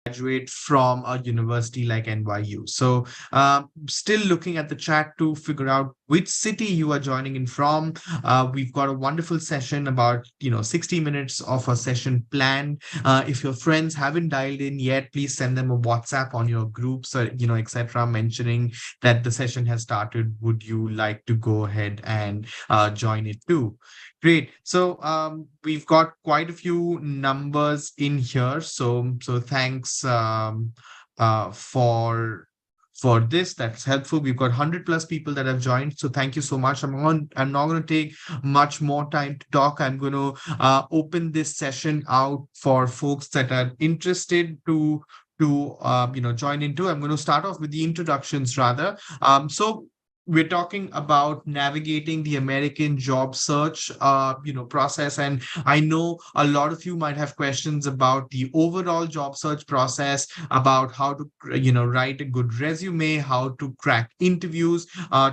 graduate from a university like NYU. So still looking at the chat to figure out which city you are joining in from. We've got a wonderful session about 60 minutes of a session planned. If your friends haven't dialed in yet, please send them a WhatsApp on your groups or etc. mentioning that the session has started. Would you like to go ahead and join it too? Great. So we've got quite a few numbers in here. So thanks for this. That's helpful. We've got 100 plus people that have joined. So thank you so much. I'm not going to take much more time to talk. I'm going to open this session out for folks that are interested to join into. I'm going to start off with the introductions rather. So we're talking about navigating the American job search process, and I know a lot of you might have questions about the overall job search process, about how to write a good resume, how to crack interviews,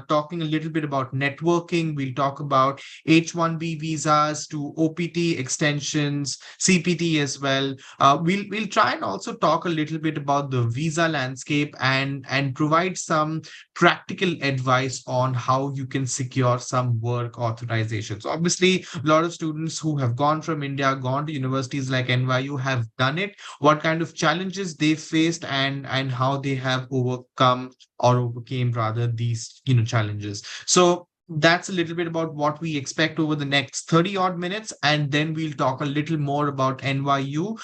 talking a little bit about networking. We'll talk about H-1B visas to OPT extensions, CPT as well. We'll try and also talk a little bit about the visa landscape and provide some practical advice on how you can secure some work authorizations. Obviously, a lot of students who have gone from India, gone to universities like NYU have done it, what kind of challenges they faced and how they have overcome or overcame rather these challenges. So that's a little bit about what we expect over the next 30 odd minutes, and then we'll talk a little more about NYU.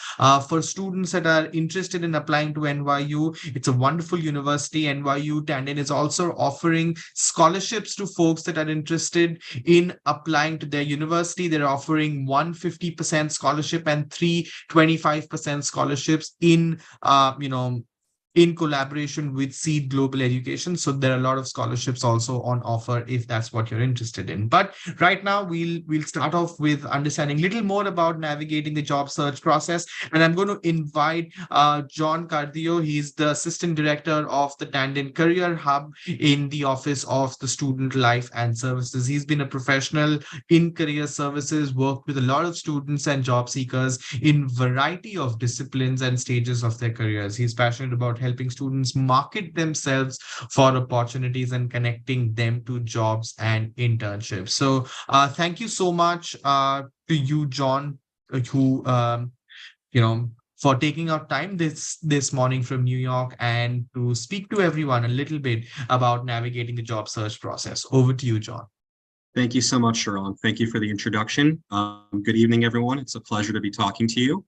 For students that are interested in applying to NYU, it's a wonderful university. NYU Tandon is also offering scholarships to folks that are interested in applying to their university. They're offering 150% scholarship and 325% scholarships in collaboration with Seed Global Education. So there are a lot of scholarships also on offer if that's what you're interested in. But right now we'll start off with understanding a little more about navigating the job search process. And I'm going to invite John Cardio. He's the Assistant Director of the Tandon Career Hub in the Office of the Student Life and Services. He's been a professional in career services, worked with a lot of students and job seekers in variety of disciplines and stages of their careers. He's passionate about helping students market themselves for opportunities and connecting them to jobs and internships. So thank you so much to you, John, who for taking out time this morning from New York and to speak to everyone a little bit about navigating the job search process. Over to you, John. Thank you so much, Sharon. Thank you for the introduction. Good evening, everyone. It's a pleasure to be talking to you.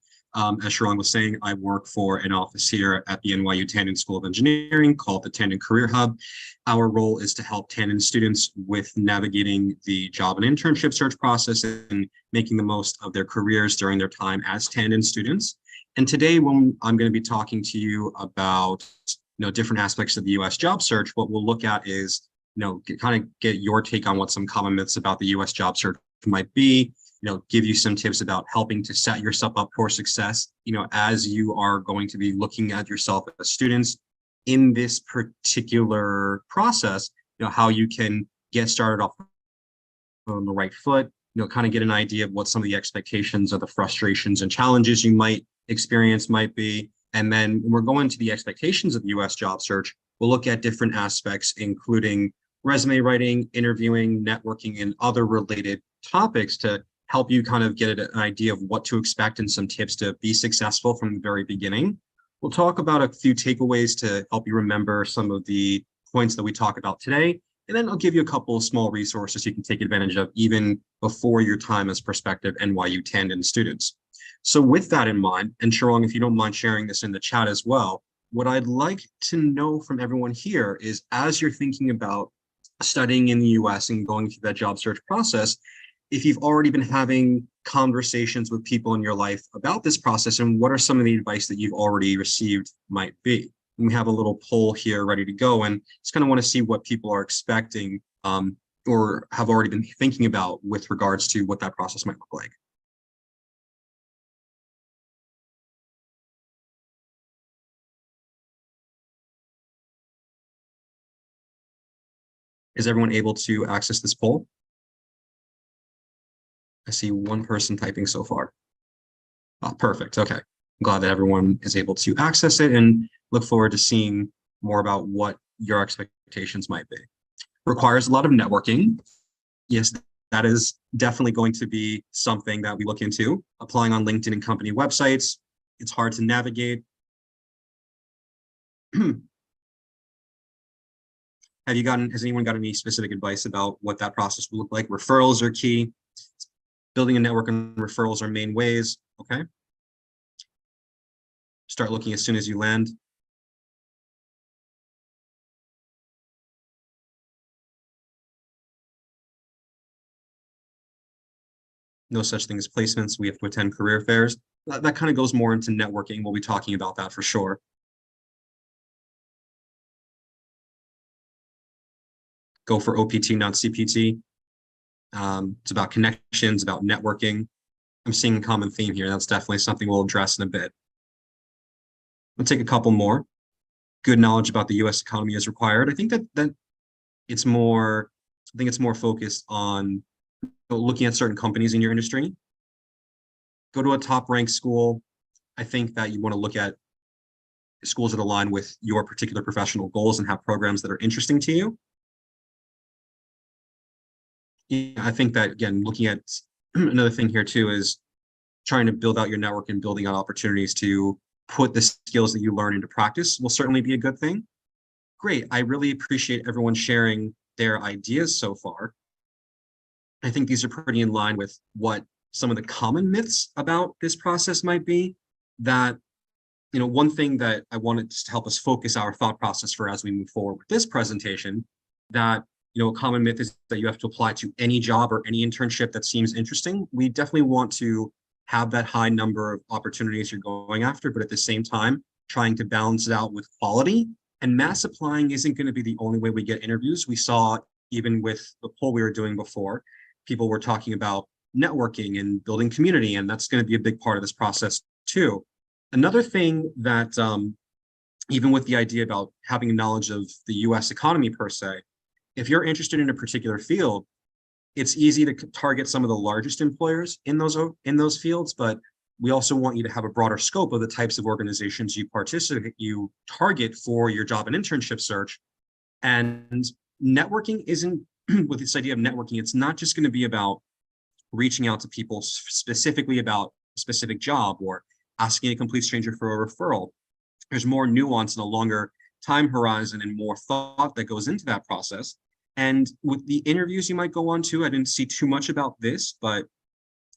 As Sharon was saying, I work for an office here at the NYU Tandon School of Engineering called the Tandon Career Hub. Our role is to help Tandon students with navigating the job and internship search process and making the most of their careers during their time as Tandon students. And today, when I'm going to be talking to you about different aspects of the U.S. job search, what we'll look at is kind of get your take on what some common myths about the U.S. job search might be. Give you some tips about helping to set yourself up for success, as you are going to be looking at yourself as students in this particular process, how you can get started off on the right foot, kind of get an idea of what some of the expectations or the frustrations and challenges you might experience might be. And then when we're going to the expectations of the U.S. job search, we'll look at different aspects, including resume writing, interviewing, networking, and other related topics to help you kind of get an idea of what to expect and some tips to be successful from the very beginning. We'll talk about a few takeaways to help you remember some of the points that we talk about today. And then I'll give you a couple of small resources you can take advantage of even before your time as prospective NYU Tandon students. So with that in mind, and Sharon, if you don't mind sharing this in the chat as well, what I'd like to know from everyone here is, as you're thinking about studying in the US and going through that job search process, if you've already been having conversations with people in your life about this process, and what are some of the advice that you've already received might be. And we have a little poll here ready to go, and just kind of want to see what people are expecting or have already been thinking about with regards to what that process might look like. Is everyone able to access this poll? I see one person typing so far. Oh, perfect. Okay. glad that everyone is able to access it and look forward to seeing more about what your expectations might be. Requires a lot of networking. Yes, that is definitely going to be something that we look into. Applying on LinkedIn and company websites, it's hard to navigate. Has anyone got any specific advice about what that process will look like? Referrals are key. Building a network and referrals are main ways. Okay. Start looking as soon as you land. No such thing as placements. We have to attend career fairs. That kind of goes more into networking. We'll be talking about that for sure. Go for OPT, not CPT. It's about connections, about networking. I'm seeing a common theme here. That's definitely something we'll address in a bit. We'll take a couple more. Good knowledge about the US economy is required. I think that it's more, I think it's more focused on looking at certain companies in your industry. Go to a top ranked school. I think that you want to look at schools that align with your particular professional goals and have programs that are interesting to you. I think that, again, looking at another thing here too is trying to build out your network and building out opportunities to put the skills that you learn into practice will certainly be a good thing. Great. I really appreciate everyone sharing their ideas so far. I think these are pretty in line with what some of the common myths about this process might be. That, one thing that I wanted to help us focus our thought process for as we move forward with this presentation, that a common myth is that you have to apply to any job or any internship that seems interesting. We definitely want to have that high number of opportunities you're going after, but at the same time, trying to balance it out with quality. And mass applying isn't going to be the only way we get interviews. We saw, even with the poll we were doing before, people were talking about networking and building community, and that's going to be a big part of this process too. Another thing that, even with the idea about having knowledge of the US economy per se, if you're interested in a particular field, it's easy to target some of the largest employers in those fields, but we also want you to have a broader scope of the types of organizations you target for your job and internship search. And networking isn't, with this idea of networking, it's not just going to be about reaching out to people specifically about a specific job or asking a complete stranger for a referral. There's more nuance and a longer time horizon and more thought that goes into that process. And with the interviews you might go on to, I didn't see too much about this, but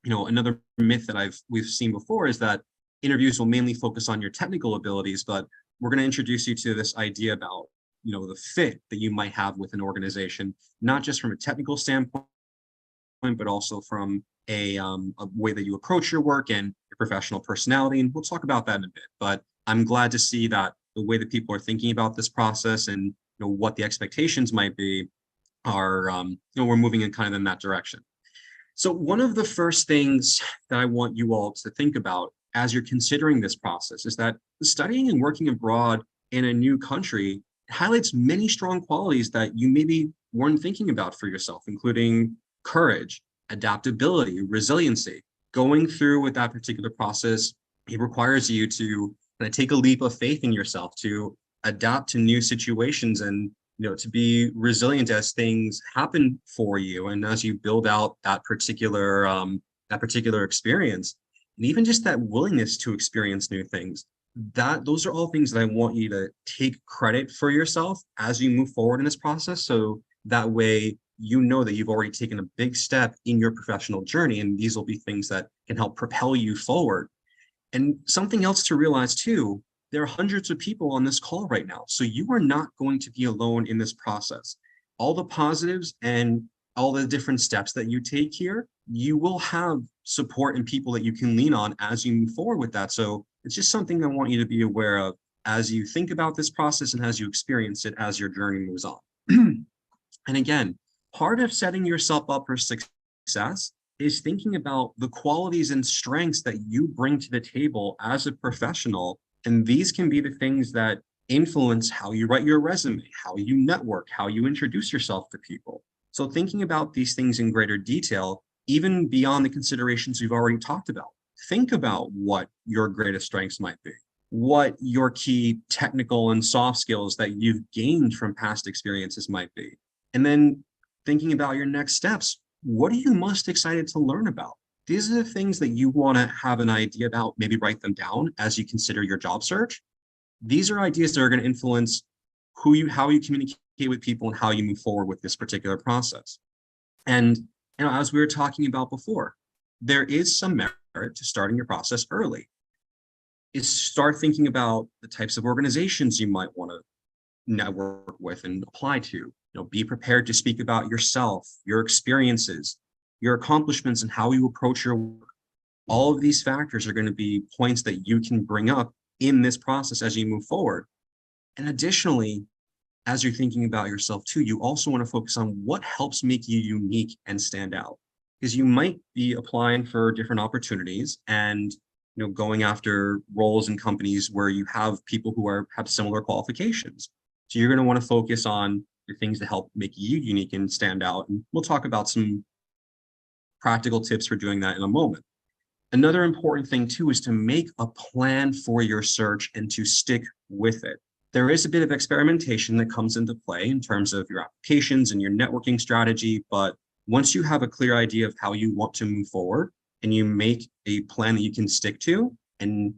another myth that we've seen before is that interviews will mainly focus on your technical abilities, but we're going to introduce you to this idea about the fit that you might have with an organization, not just from a technical standpoint, but also from a way that you approach your work and your professional personality. And we'll talk about that in a bit, but I'm glad to see that the way that people are thinking about this process and what the expectations might be are, we're moving in kind of in that direction. So one of the first things that I want you all to think about as you're considering this process is that studying and working abroad in a new country highlights many strong qualities that you maybe weren't thinking about for yourself, including courage, adaptability, resiliency. Going through with that particular process, it requires you to take a leap of faith in yourself, to adapt to new situations and to be resilient as things happen for you and as you build out that particular experience, and even just that willingness to experience new things. Those are all things that I want you to take credit for yourself as you move forward in this process, so that way that you've already taken a big step in your professional journey, and these will be things that can help propel you forward. And something else to realize too, there are hundreds of people on this call right now, so you are not going to be alone in this process. All the positives and all the different steps that you take here, you will have support and people that you can lean on as you move forward with that. So it's just something I want you to be aware of as you think about this process and as you experience it as your journey moves on. And again, part of setting yourself up for success is thinking about the qualities and strengths that you bring to the table as a professional. And these can be the things that influence how you write your resume, how you network, how you introduce yourself to people. So thinking about these things in greater detail, even beyond the considerations we've already talked about. think about what your greatest strengths might be, what your key technical and soft skills that you've gained from past experiences might be. And then thinking about your next steps, what are you most excited to learn about? These are the things that you want to have an idea about, maybe write them down as you consider your job search. These are ideas that are going to influence how you communicate with people and how you move forward with this particular process. And as we were talking about before, there is some merit to starting your process early. Is start thinking about the types of organizations you might want to network with and apply to. Be prepared to speak about yourself, your experiences, your accomplishments, and how you approach your work. All of these factors are going to be points that you can bring up in this process as you move forward. And additionally, as you're thinking about yourself too, you also want to focus on what helps make you unique and stand out. Because you might be applying for different opportunities and going after roles in companies where you have people who have similar qualifications. So you're going to want to focus on the things that help make you unique and stand out. And we'll talk about some practical tips for doing that in a moment. Another important thing too is to make a plan for your search and to stick with it. There is a bit of experimentation that comes into play in terms of your applications and your networking strategy, but once you have a clear idea of how you want to move forward and you make a plan that you can stick to and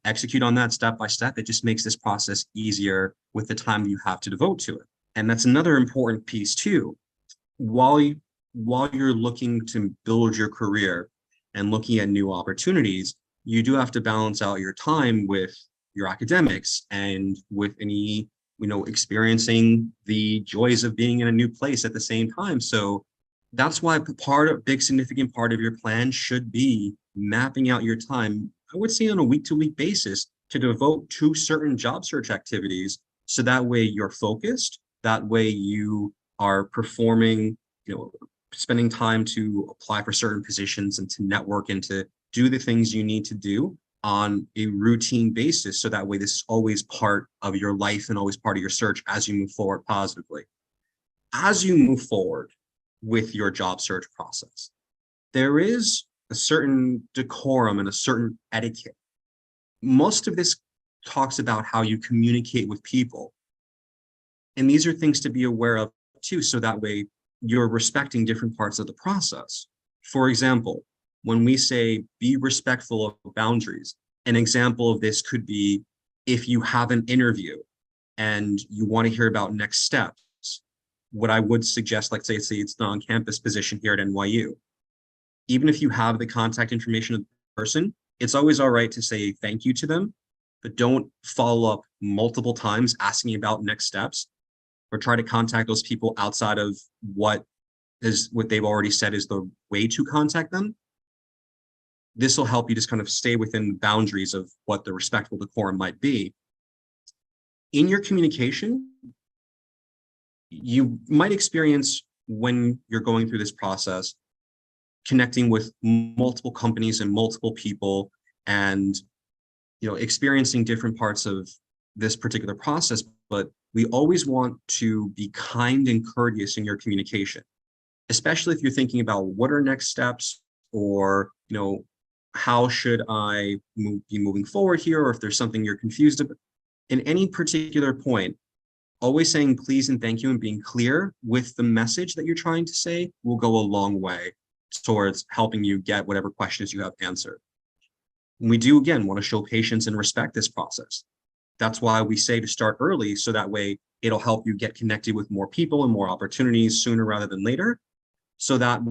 execute on that step by step, it just makes this process easier with the time you have to devote to it. And that's another important piece too. While you're looking to build your career and looking at new opportunities, you do have to balance out your time with your academics and with any, experiencing the joys of being in a new place at the same time. So that's why big significant part of your plan should be mapping out your time, I would say on a week-to-week basis, to devote to certain job search activities. So that way you're focused, that way you are performing, spending time to apply for certain positions and to network and to do the things you need to do on a routine basis. So that way this is always part of your life and always part of your search as you move forward positively. As you move forward with your job search process, there is a certain decorum and a certain etiquette. Most of this talks about how you communicate with people. And these are things to be aware of too, so that way you're respecting different parts of the process. For example, when we say be respectful of boundaries, an example of this could be if you have an interview and you want to hear about next steps. What I would suggest, like say it's the on-campus position here at NYU. Even if you have the contact information of the person, it's always all right to say thank you to them, but don't follow up multiple times asking about next steps or try to contact those people outside of what they've already said is the way to contact them. This will help you just kind of stay within the boundaries of what the respectful decorum might be. In your communication, you might experience when you're going through this process, connecting with multiple companies and multiple people and experiencing different parts of this particular process, but we always want to be kind and courteous in your communication, especially if you're thinking about what are next steps or how should I be moving forward here, or if there's something you're confused about. In any particular point, always saying please and thank you and being clear with the message that you're trying to say will go a long way towards helping you get whatever questions you have answered. We do, again, want to show patience and respect this process. That's why we say to start early, so that way it'll help you get connected with more people and more opportunities sooner rather than later. So that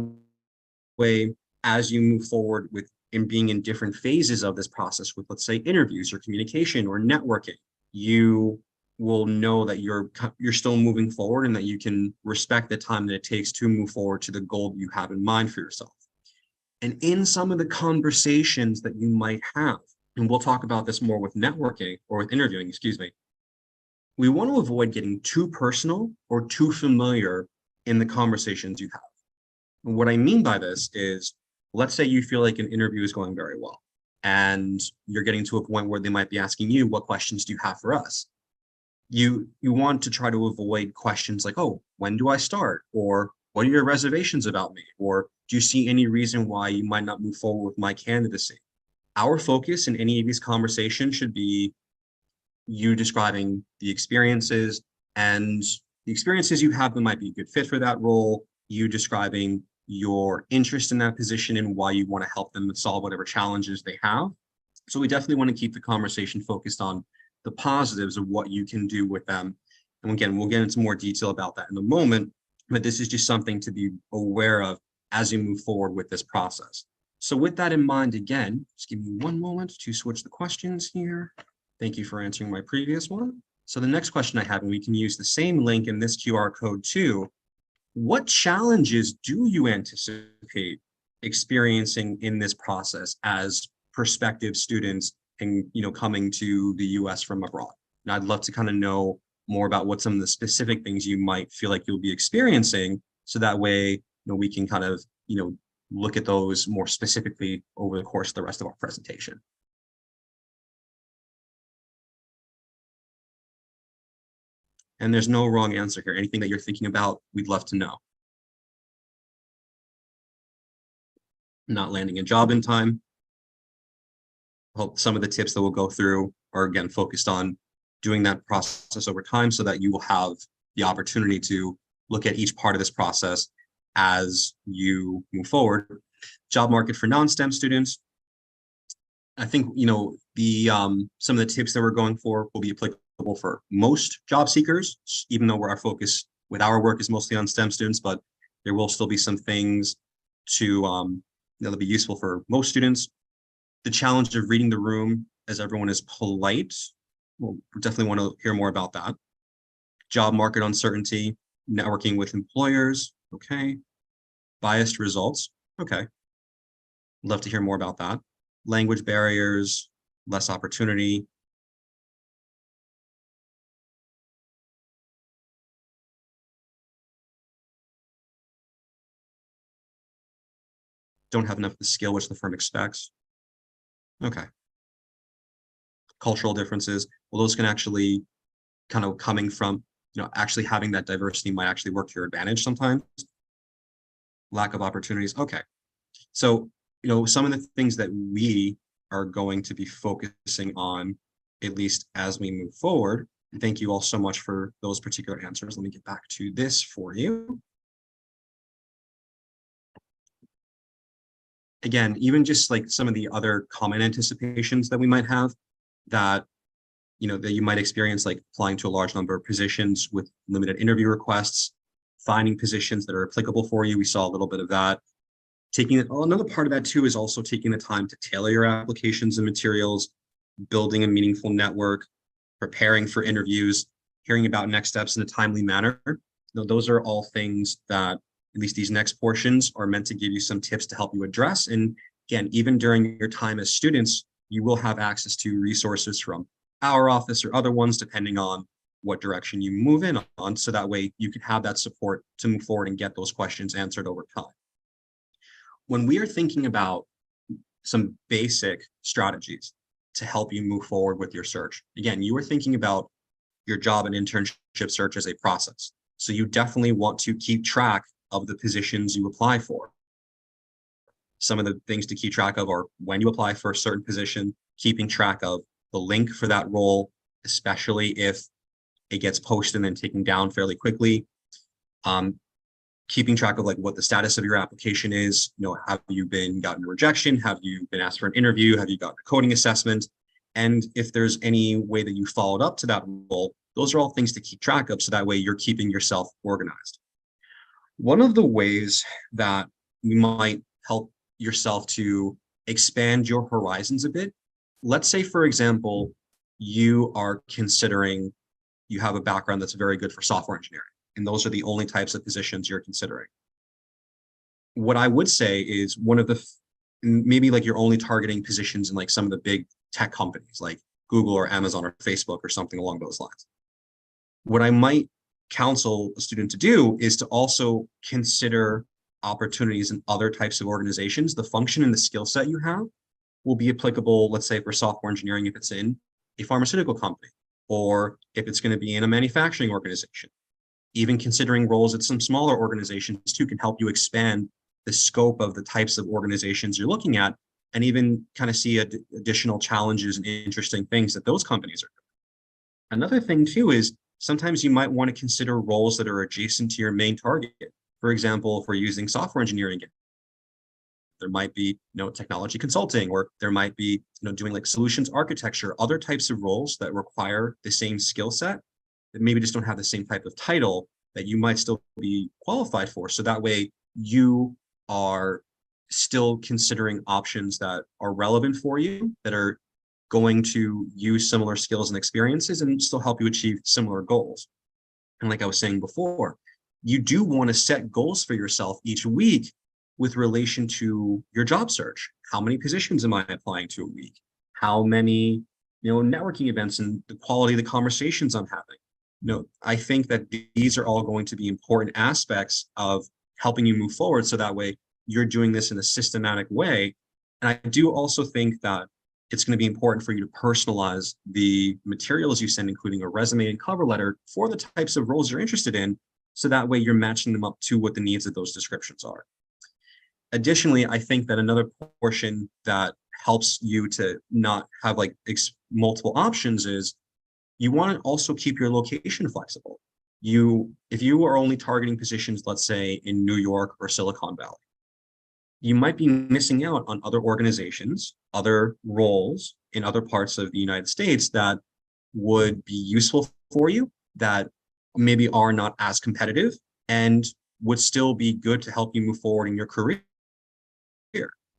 way, as you move forward in being in different phases of this process with, let's say, interviews or communication or networking, you will know that you're still moving forward and that you can respect the time that it takes to move forward to the goal you have in mind for yourself. And in some of the conversations that you might have, and we'll talk about this more with networking or with interviewing, we want to avoid getting too personal or too familiar in the conversations you have. And what I mean by this is, let's say you feel like an interview is going very well and you're getting to a point where they might be asking you, what questions do you have for us? You want to try to avoid questions like, oh, when do I start? Or what are your reservations about me? Or do you see any reason why you might not move forward with my candidacy? Our focus in any of these conversations should be you describing the experiences, and the experiences you have that might be a good fit for that role, you describing your interest in that position and why you want to help them solve whatever challenges they have. So we definitely want to keep the conversation focused on the positives of what you can do with them. And again, we'll get into more detail about that in a moment, but this is just something to be aware of as you move forward with this process. So with that in mind, again, just give me one moment to switch the questions here. Thank you for answering my previous one. So the next question I have, and we can use the same link in this QR code too, what challenges do you anticipate experiencing in this process as prospective students and coming to the US from abroad? And I'd love to kind of know more about what some of the specific things you might feel like you'll be experiencing, so that way we can kind of look at those more specifically over the course of the rest of our presentation. And there's no wrong answer here. Anything that you're thinking about, we'd love to know. Not landing a job in time. Hope some of the tips that we'll go through are, again, focused on doing that process over time so that you will have the opportunity to look at each part of this process as you move forward. Job market for non-STEM students. I think, some of the tips that we're going for will be applicable for most job seekers, even though our focus with our work is mostly on STEM students, but there will still be some things to that'll be useful for most students. The challenge of reading the room as everyone is polite. We'll definitely want to hear more about that. Job market uncertainty, networking with employers. Okay. Biased results. Okay. Love to hear more about that. Language barriers, less opportunity. Don't have enough of the skill which the firm expects. Okay. Cultural differences. Well, those can actually kind of coming from, actually having that diversity might actually work to your advantage sometimes. Lack of opportunities. Okay. So, some of the things that we are going to be focusing on, at least as we move forward. And thank you all so much for those particular answers. Let me get back to this for you. Again, even just like some of the other common anticipations that we might have that, that you might experience, like applying to a large number of positions with limited interview requests, finding positions that are applicable for you. We saw a little bit of that. Another part of that too is also taking the time to tailor your applications and materials, building a meaningful network, preparing for interviews, hearing about next steps in a timely manner. Those are all things that, at least these next portions, are meant to give you some tips to help you address. And again, even during your time as students, you will have access to resources from our office or other ones, depending on what direction you move in on. So that way you can have that support to move forward and get those questions answered over time. When we are thinking about some basic strategies to help you move forward with your search, again, you are thinking about your job and internship search as a process. So you definitely want to keep track of the positions you apply for. Some of the things to keep track of are when you apply for a certain position, keeping track of the link for that role, especially if it gets posted and then taken down fairly quickly. Keeping track of like what the status of your application is. Have you gotten a rejection? Have you been asked for an interview? Have you gotten a coding assessment? And if there's any way that you followed up to that role, those are all things to keep track of. So that way you're keeping yourself organized. One of the ways that we might help yourself to expand your horizons a bit, let's say, for example, you are considering, you have a background that's very good for software engineering, and those are the only types of positions you're considering. What I would say is maybe like you're only targeting positions in like some of the big tech companies like Google or Amazon or Facebook or something along those lines. What I might counsel a student to do is to also consider opportunities in other types of organizations. The function and the skill set you have will be applicable, let's say, for software engineering if it's in a pharmaceutical company, or if it's going to be in a manufacturing organization. Even considering roles at some smaller organizations too can help you expand the scope of the types of organizations you're looking at, and even kind of see additional challenges and interesting things that those companies are doing. Another thing too is sometimes you might want to consider roles that are adjacent to your main target. For example, if we're using software engineering, there might be, technology consulting, or there might be, doing like solutions architecture, other types of roles that require the same skill set that maybe just don't have the same type of title that you might still be qualified for. So that way you are still considering options that are relevant for you, that are going to use similar skills and experiences and still help you achieve similar goals. And like I was saying before, you do want to set goals for yourself each week with relation to your job search. How many positions am I applying to a week? How many, networking events and the quality of the conversations I'm having? I think that these are all going to be important aspects of helping you move forward. So that way you're doing this in a systematic way. And I do also think that it's going to be important for you to personalize the materials you send, including a resume and cover letter for the types of roles you're interested in. So that way you're matching them up to what the needs of those descriptions are. Additionally, I think that another portion that helps you to not have like multiple options is you want to also keep your location flexible. If you are only targeting positions, let's say in New York or Silicon Valley, you might be missing out on other organizations, other roles in other parts of the United States that would be useful for you, that maybe are not as competitive and would still be good to help you move forward in your career.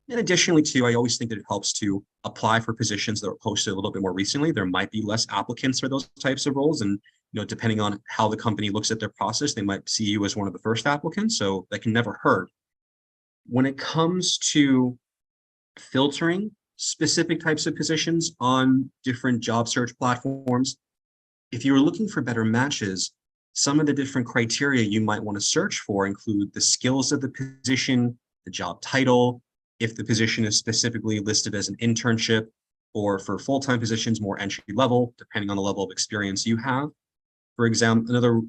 And additionally, too, I always think that it helps to apply for positions that are posted a little bit more recently. There might be less applicants for those types of roles. And, depending on how the company looks at their process, they might see you as one of the first applicants. So that can never hurt. When it comes to filtering specific types of positions on different job search platforms, if you're looking for better matches, some of the different criteria you might want to search for include the skills of the position, the job title, if the position is specifically listed as an internship, or for full-time positions, more entry level, depending on the level of experience you have. For example, another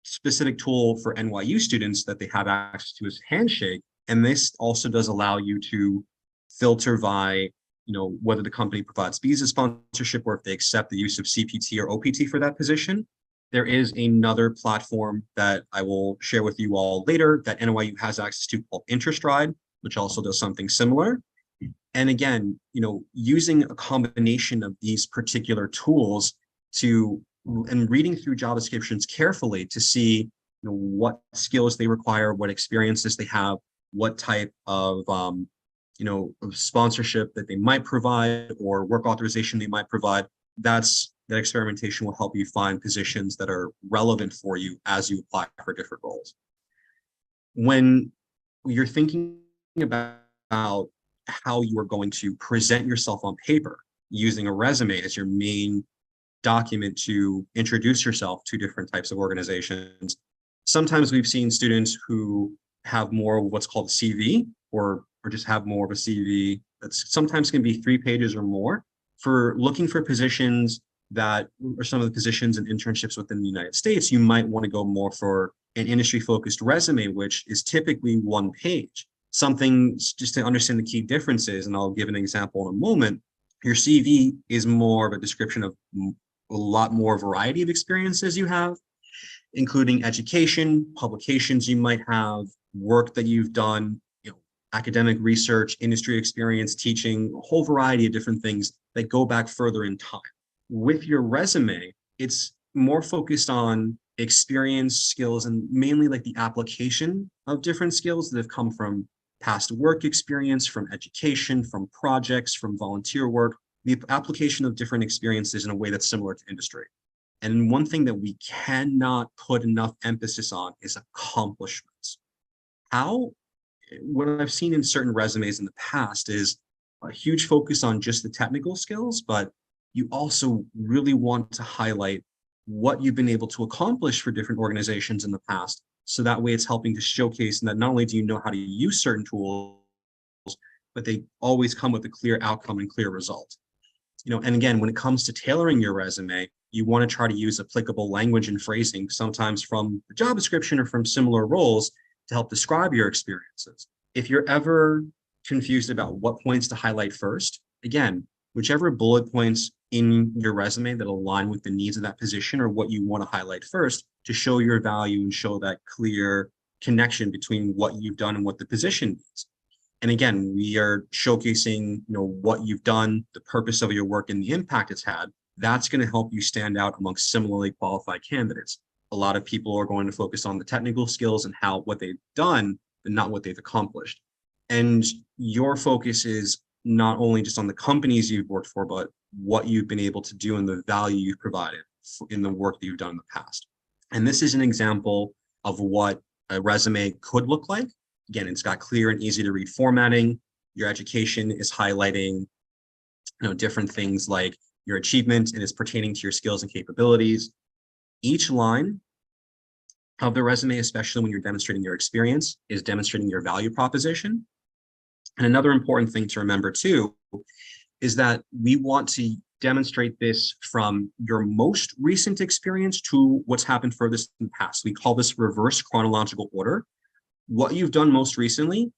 specific tool for NYU students that they have access to is Handshake. And this also does allow you to filter by, whether the company provides visa sponsorship or if they accept the use of CPT or OPT for that position. There is another platform that I will share with you all later that NYU has access to called InterStride, which also does something similar. And again, using a combination of these particular tools and reading through job descriptions carefully to see what skills they require, what experiences they have, what type of of sponsorship that they might provide or work authorization they might provide. That experimentation will help you find positions that are relevant for you as you apply for different roles. When you're thinking about how you are going to present yourself on paper using a resume as your main document to introduce yourself to different types of organizations, sometimes we've seen students who have more of what's called a CV or just have more of a CV that's sometimes can be 3 pages or more for looking for positions that are some of the positions and internships within the United States. You might want to go more for an industry focused resume, which is typically 1 page. Something just to understand the key differences, and I'll give an example in a moment. Your CV is more of a description of a lot more variety of experiences you have, including education, publications you might have, work that you've done, academic research, industry experience, teaching, a whole variety of different things that go back further in time. With your resume, it's more focused on experience, skills, and mainly like the application of different skills that have come from past work experience, from education, from projects, from volunteer work, the application of different experiences in a way that's similar to industry. And one thing that we cannot put enough emphasis on is accomplishments. What I've seen in certain resumes in the past is a huge focus on just the technical skills, but you also really want to highlight what you've been able to accomplish for different organizations in the past. So that way it's helping to showcase that not only do you know how to use certain tools, but they always come with a clear outcome and clear result. And again, when it comes to tailoring your resume, you want to try to use applicable language and phrasing, sometimes from the job description or from similar roles, to help describe your experiences. If you're ever confused about what points to highlight first, again, whichever bullet points in your resume that align with the needs of that position or what you want to highlight first to show your value and show that clear connection between what you've done and what the position needs. And again, we are showcasing, what you've done, the purpose of your work and the impact it's had. That's going to help you stand out amongst similarly qualified candidates. A lot of people are going to focus on the technical skills and what they've done, but not what they've accomplished. And your focus is not only just on the companies you've worked for, but what you've been able to do and the value you've provided in the work that you've done in the past. And this is an example of what a resume could look like. Again, it's got clear and easy to read formatting. Your education is highlighting, different things like your achievements and is pertaining to your skills and capabilities. Each line of the resume, especially when you're demonstrating your experience, is demonstrating your value proposition. And another important thing to remember too, is that we want to demonstrate this from your most recent experience to what's happened furthest in the past. We call this reverse chronological order. What you've done most recently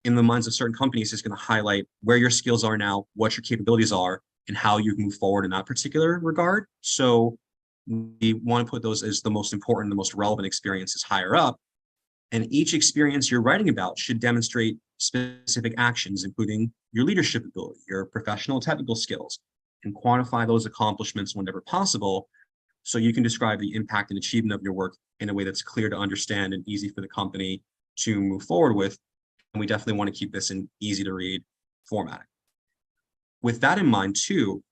in the minds of certain companies is going to highlight where your skills are now, what your capabilities are, and how you've moved forward in that particular regard. So we want to put those as the most important, the most relevant experiences higher up. And each experience you're writing about should demonstrate specific actions, including your leadership ability, your professional technical skills, and quantify those accomplishments whenever possible, so you can describe the impact and achievement of your work in a way that's clear to understand and easy for the company to move forward with. And we definitely want to keep this in easy to read formatting. With that in mind too,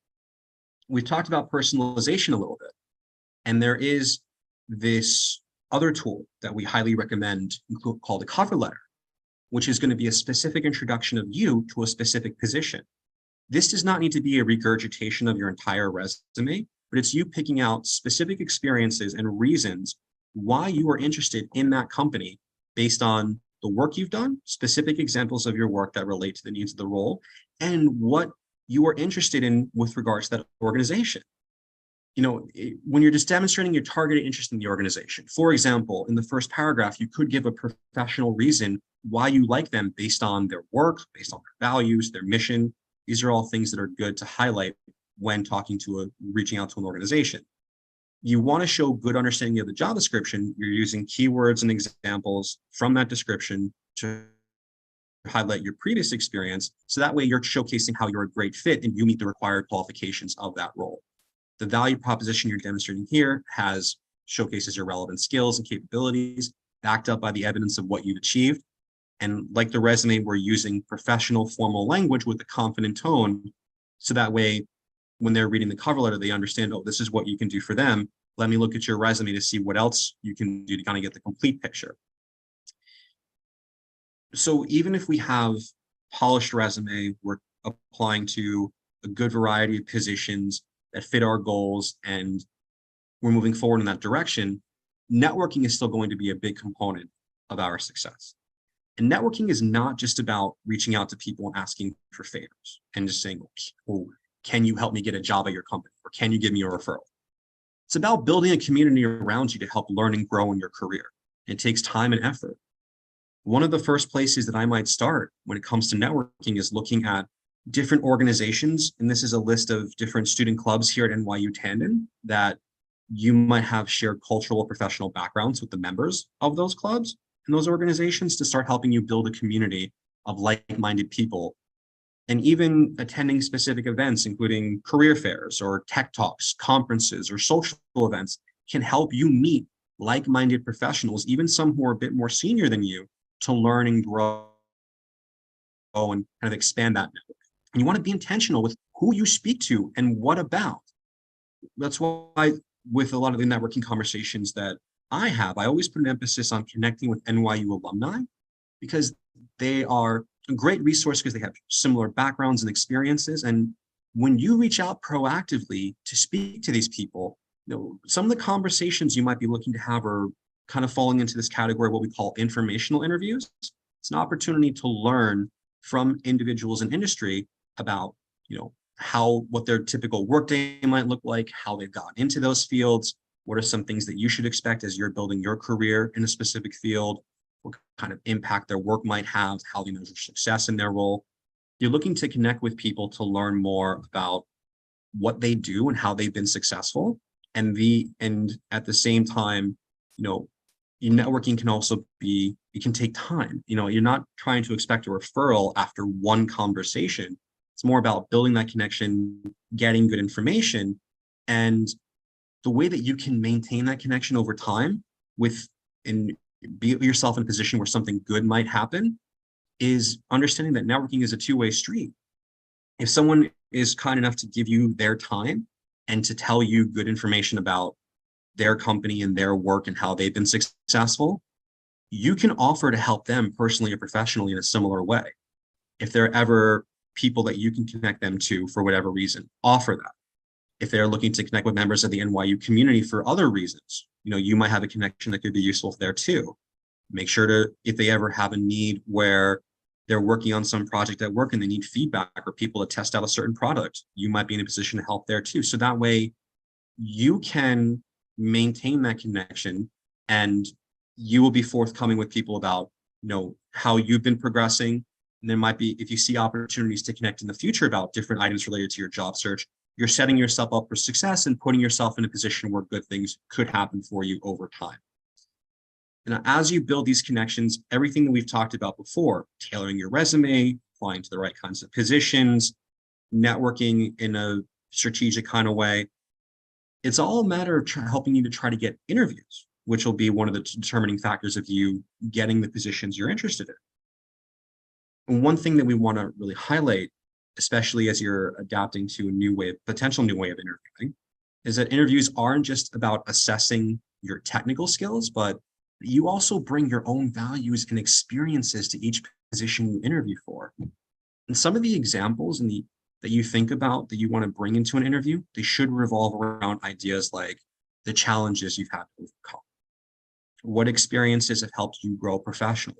we've talked about personalization a little bit, and there is this other tool that we highly recommend called a cover letter, which is going to be a specific introduction of you to a specific position. This does not need to be a regurgitation of your entire resume, but it's you picking out specific experiences and reasons why you are interested in that company based on the work you've done, specific examples of your work that relate to the needs of the role, and what you are interested in with regards to that organization. When you're just demonstrating your targeted interest in the organization, for example, in the first paragraph, you could give a professional reason why you like them based on their work, based on their values, their mission. These are all things that are good to highlight when reaching out to an organization. You want to show good understanding of the job description. You're using keywords and examples from that description to highlight your previous experience. So that way you're showcasing how you're a great fit and you meet the required qualifications of that role. The value proposition you're demonstrating here showcases your relevant skills and capabilities backed up by the evidence of what you've achieved. And like the resume, we're using professional formal language with a confident tone. So that way, when they're reading the cover letter, they understand, oh, this is what you can do for them. Let me look at your resume to see what else you can do to kind of get the complete picture. So even if we have polished resume, we're applying to a good variety of positions that fit our goals, and we're moving forward in that direction, networking is still going to be a big component of our success. And networking is not just about reaching out to people and asking for favors and just saying, oh, can you help me get a job at your company? Or can you give me a referral? It's about building a community around you to help learn and grow in your career. It takes time and effort. One of the first places that I might start when it comes to networking is looking at different organizations. And this is a list of different student clubs here at NYU Tandon that you might have shared cultural or professional backgrounds with the members of those clubs and those organizations to start helping you build a community of like-minded people. And even attending specific events, including career fairs or tech talks, conferences, or social events, can help you meet like-minded professionals, even some who are a bit more senior than you, to learn and grow and kind of expand that network. And you want to be intentional with who you speak to and what about. That's why with a lot of the networking conversations that I have, I always put an emphasis on connecting with NYU alumni, because they are a great resource because they have similar backgrounds and experiences. And when you reach out proactively to speak to these people, some of the conversations you might be looking to have are kind of falling into this category, what we call informational interviews. It's an opportunity to learn from individuals in industry about, what their typical workday might look like, how they've gotten into those fields, what are some things that you should expect as you're building your career in a specific field, what kind of impact their work might have, how they measure success in their role. You're looking to connect with people to learn more about what they do and how they've been successful. And at the same time, your networking can also be, it can take time. You're not trying to expect a referral after one conversation. It's more about building that connection, getting good information, and the way that you can maintain that connection over time and be yourself in a position where something good might happen is understanding that networking is a two-way street. If someone is kind enough to give you their time and to tell you good information about their company and their work and how they've been successful, you can offer to help them personally or professionally in a similar way. If there are ever people that you can connect them to for whatever reason, offer that. If they're looking to connect with members of the NYU community for other reasons, you might have a connection that could be useful there too. Make sure to, if they ever have a need where they're working on some project at work and they need feedback or people to test out a certain product, you might be in a position to help there too. So that way you can maintain that connection and you will be forthcoming with people about, how you've been progressing. And there might be, if you see opportunities to connect in the future about different items related to your job search, you're setting yourself up for success and putting yourself in a position where good things could happen for you over time. And as you build these connections, everything that we've talked about before, tailoring your resume, applying to the right kinds of positions, networking in a strategic kind of way, it's all a matter of helping you to try to get interviews, which will be one of the determining factors of you getting the positions you're interested in. And one thing that we want to really highlight, especially as you're adapting to a potential new way of interviewing, is that interviews aren't just about assessing your technical skills, but you also bring your own values and experiences to each position you interview for. And some of the examples that you think about that you want to bring into an interview, they should revolve around ideas like the challenges you've had to overcome. What experiences have helped you grow professionally?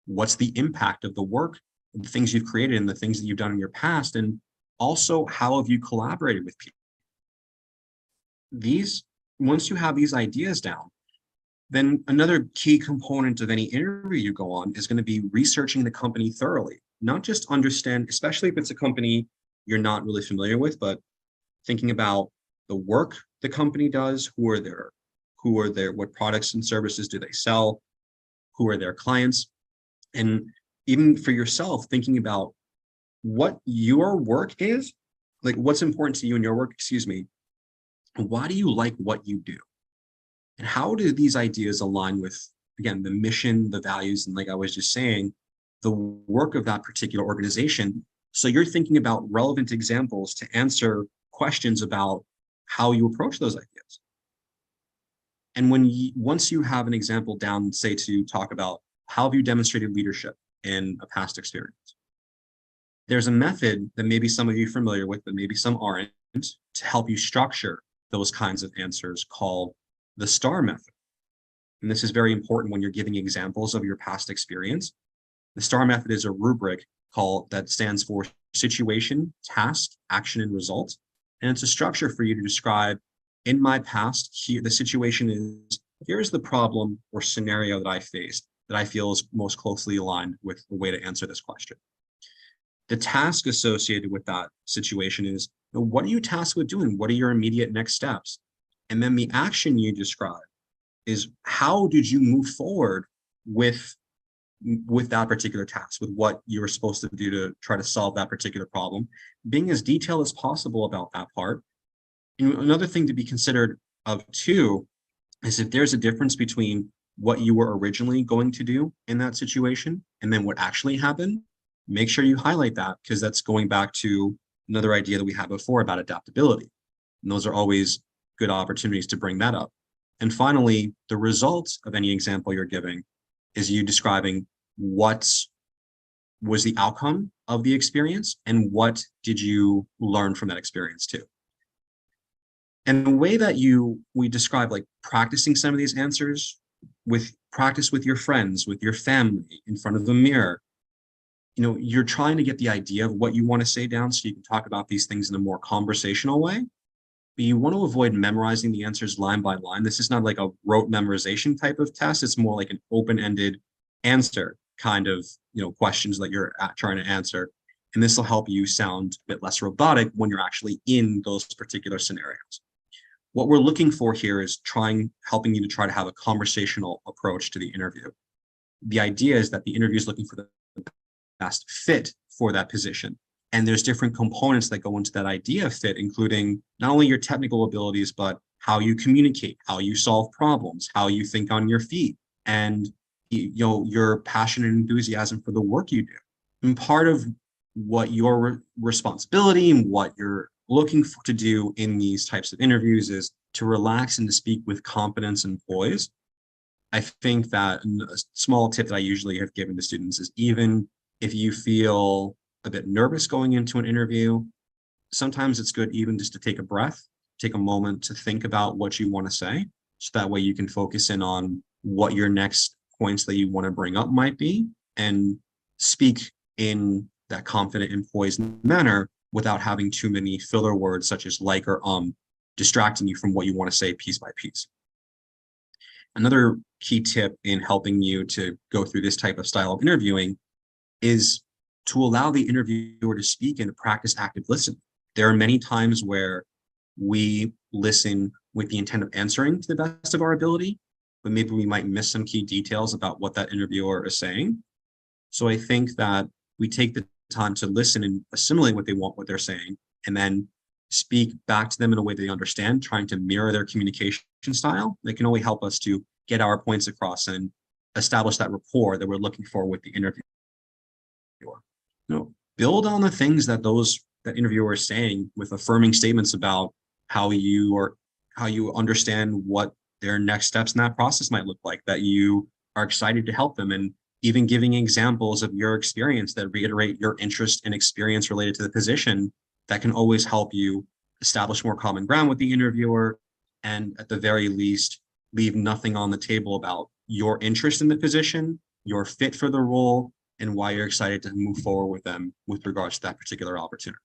What's the impact of the work, the things you've created and the things that you've done in your past? And also, how have you collaborated with people? Once you have these ideas down, then another key component of any interview you go on is going to be researching the company thoroughly, not just understand, especially if it's a company you're not really familiar with, but thinking about the work the company does, what products and services do they sell, who are their clients, and even for yourself, thinking about what your work is, like what's important to you in your work, why do you like what you do? And how do these ideas align with, again, the mission, the values, and like I was just saying, the work of that particular organization? So you're thinking about relevant examples to answer questions about how you approach those ideas. And once you have an example down, say to talk about how have you demonstrated leadership in a past experience, there's a method that maybe some of you are familiar with, but maybe some aren't, to help you structure those kinds of answers called the STAR method. And this is very important when you're giving examples of your past experience. The STAR method is a rubric that stands for situation, task, action, and result. And it's a structure for you to describe, in my past, here, the situation is, here's the problem or scenario that I faced that I feel is most closely aligned with the way to answer this question. The task associated with that situation is, what are you tasked with doing? What are your immediate next steps? And then the action you describe is, how did you move forward with that particular task, with what you were supposed to do to try to solve that particular problem, being as detailed as possible about that part. And another thing to be considered of too is if there's a difference between what you were originally going to do in that situation and then what actually happened, make sure you highlight that, because that's going back to another idea that we had before about adaptability. And those are always good opportunities to bring that up. And finally, the results of any example you're giving is you describing what was the outcome of the experience and what did you learn from that experience too. And the way that we describe, like, practicing some of these answers practice with your friends, with your family, in front of the mirror. You're trying to get the idea of what you want to say down so you can talk about these things in a more conversational way. but you want to avoid memorizing the answers line by line. This is not like a rote memorization type of test. It's more like an open-ended answer kind of, questions that you're trying to answer. And this will help you sound a bit less robotic when you're actually in those particular scenarios. What we're looking for here is helping you to try to have a conversational approach to the interview. The idea is that the interview is looking for the best fit for that position. And there's different components that go into that idea of fit, including not only your technical abilities, but how you communicate, how you solve problems, how you think on your feet, and your passion and enthusiasm for the work you do. And part of what your responsibility and what you're looking to do in these types of interviews is to relax and to speak with confidence and poise. I think that a small tip that I usually have given to students is, even if you feel a bit nervous going into an interview, sometimes it's good even just to take a breath, take a moment to think about what you want to say, so that way you can focus in on what your next points that you want to bring up might be, and speak in that confident and poised manner without having too many filler words such as like or distracting you from what you want to say piece by piece. Another key tip in helping you to go through this type of style of interviewing is to allow the interviewer to speak and to practice active listening. There are many times where we listen with the intent of answering to the best of our ability, but maybe we might miss some key details about what that interviewer is saying. So I think that we take the time to listen and assimilate what they're saying, and then speak back to them in a way they understand, trying to mirror their communication style. That can only help us to get our points across and establish that rapport that we're looking for with the interviewer. Build on the things that that interviewer is saying with affirming statements about how you understand what their next steps in that process might look like, that you are excited to help them, and even giving examples of your experience that reiterate your interest and experience related to the position. That can always help you establish more common ground with the interviewer, and at the very least, leave nothing on the table about your interest in the position, your fit for the role, and why you're excited to move forward with them with regards to that particular opportunity.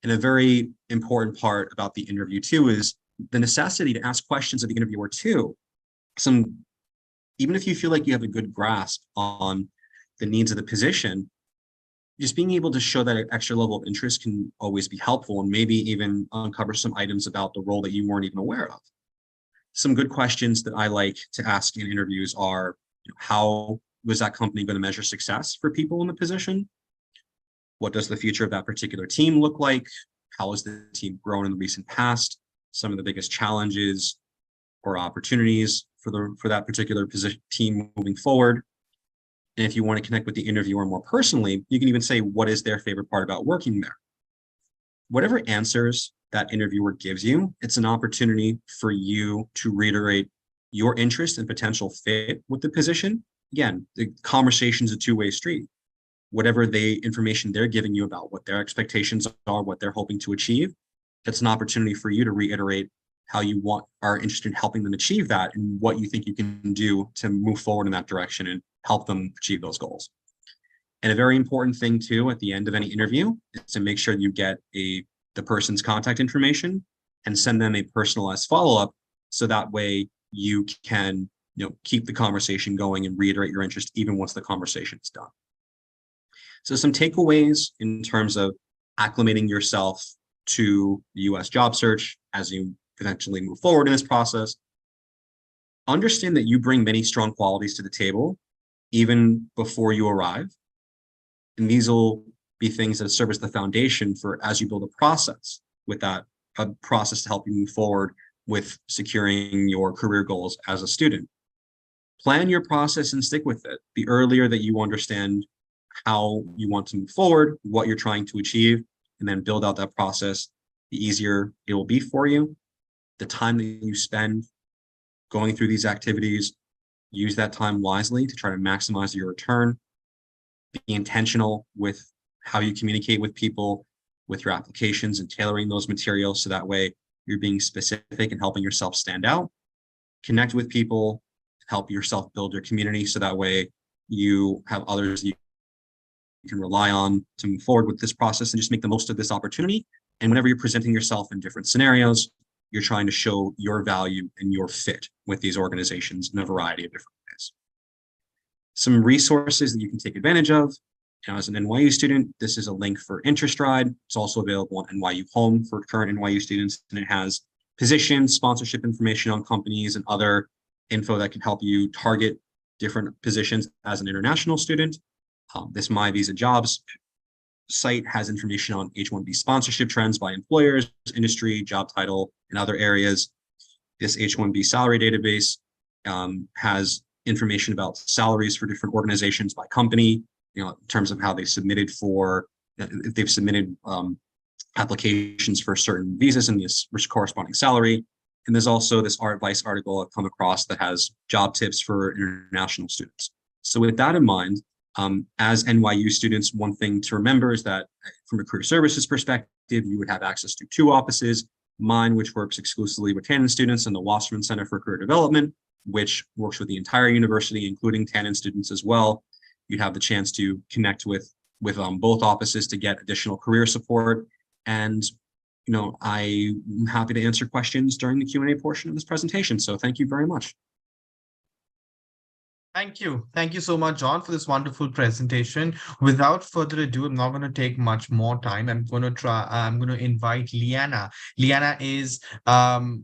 And a very important part about the interview too is the necessity to ask questions of the interviewer too. Even if you feel like you have a good grasp on the needs of the position, just being able to show that extra level of interest can always be helpful, and maybe even uncover some items about the role that you weren't even aware of. Some good questions that I like to ask in interviews are, how was that company going to measure success for people in the position? What does the future of that particular team look like? How has the team grown in the recent past? Some of the biggest challenges or opportunities for that particular team moving forward. And if you want to connect with the interviewer more personally, you can even say, what is their favorite part about working there? Whatever answers that interviewer gives you, it's an opportunity for you to reiterate your interest and potential fit with the position. Again, the conversation is a two-way street. Whatever information they're giving you about what their expectations are, what they're hoping to achieve, it's an opportunity for you to reiterate how you are interested in helping them achieve that, and what you think you can do to move forward in that direction and help them achieve those goals. And a very important thing too at the end of any interview is to make sure you get the person's contact information and send them a personalized follow-up, so that way you can keep the conversation going and reiterate your interest even once the conversation is done. So some takeaways in terms of acclimating yourself to the U.S. job search as you potentially move forward in this process. Understand that you bring many strong qualities to the table even before you arrive. And these will be things that serve as the foundation for as you build a process with that, a process to help you move forward with securing your career goals as a student. Plan your process and stick with it. The earlier that you understand how you want to move forward, what you're trying to achieve, and then build out that process, the easier it will be for you. The time that you spend going through these activities, use that time wisely to try to maximize your return. Be intentional with how you communicate with people, with your applications, and tailoring those materials so that way you're being specific and helping yourself stand out. Connect with people, help yourself build your community so that way you have others you can rely on to move forward with this process, and just make the most of this opportunity And whenever you're presenting yourself in different scenarios, you're trying to show your value and your fit with these organizations in a variety of different ways. Some resources that you can take advantage of. Now, as an NYU student, this is a link for InterStride. It's also available on NYU Home for current NYU students, and it has positions, sponsorship information on companies, and other info that can help you target different positions as an international student. This My Visa Jobs site has information on H-1B sponsorship trends by employers, industry, job title, and other areas. This H-1B salary database has information about salaries for different organizations by company, in terms of how they submitted for, if they've submitted applications for certain visas and this corresponding salary. And there's also this Art Vice article I've come across that has job tips for international students. So with that in mind, as NYU students, one thing to remember is that from a career services perspective, you would have access to 2 offices, mine, which works exclusively with Tannen students, and the Wasserman Center for Career Development, which works with the entire university, including Tannen students as well. You'd have the chance to connect with both offices to get additional career support. And I'm happy to answer questions during the Q&A portion of this presentation. So thank you very much. Thank you. Thank you so much, John, for this wonderful presentation. Without further ado, I'm not going to take much more time. I'm going to invite Liana. Liana is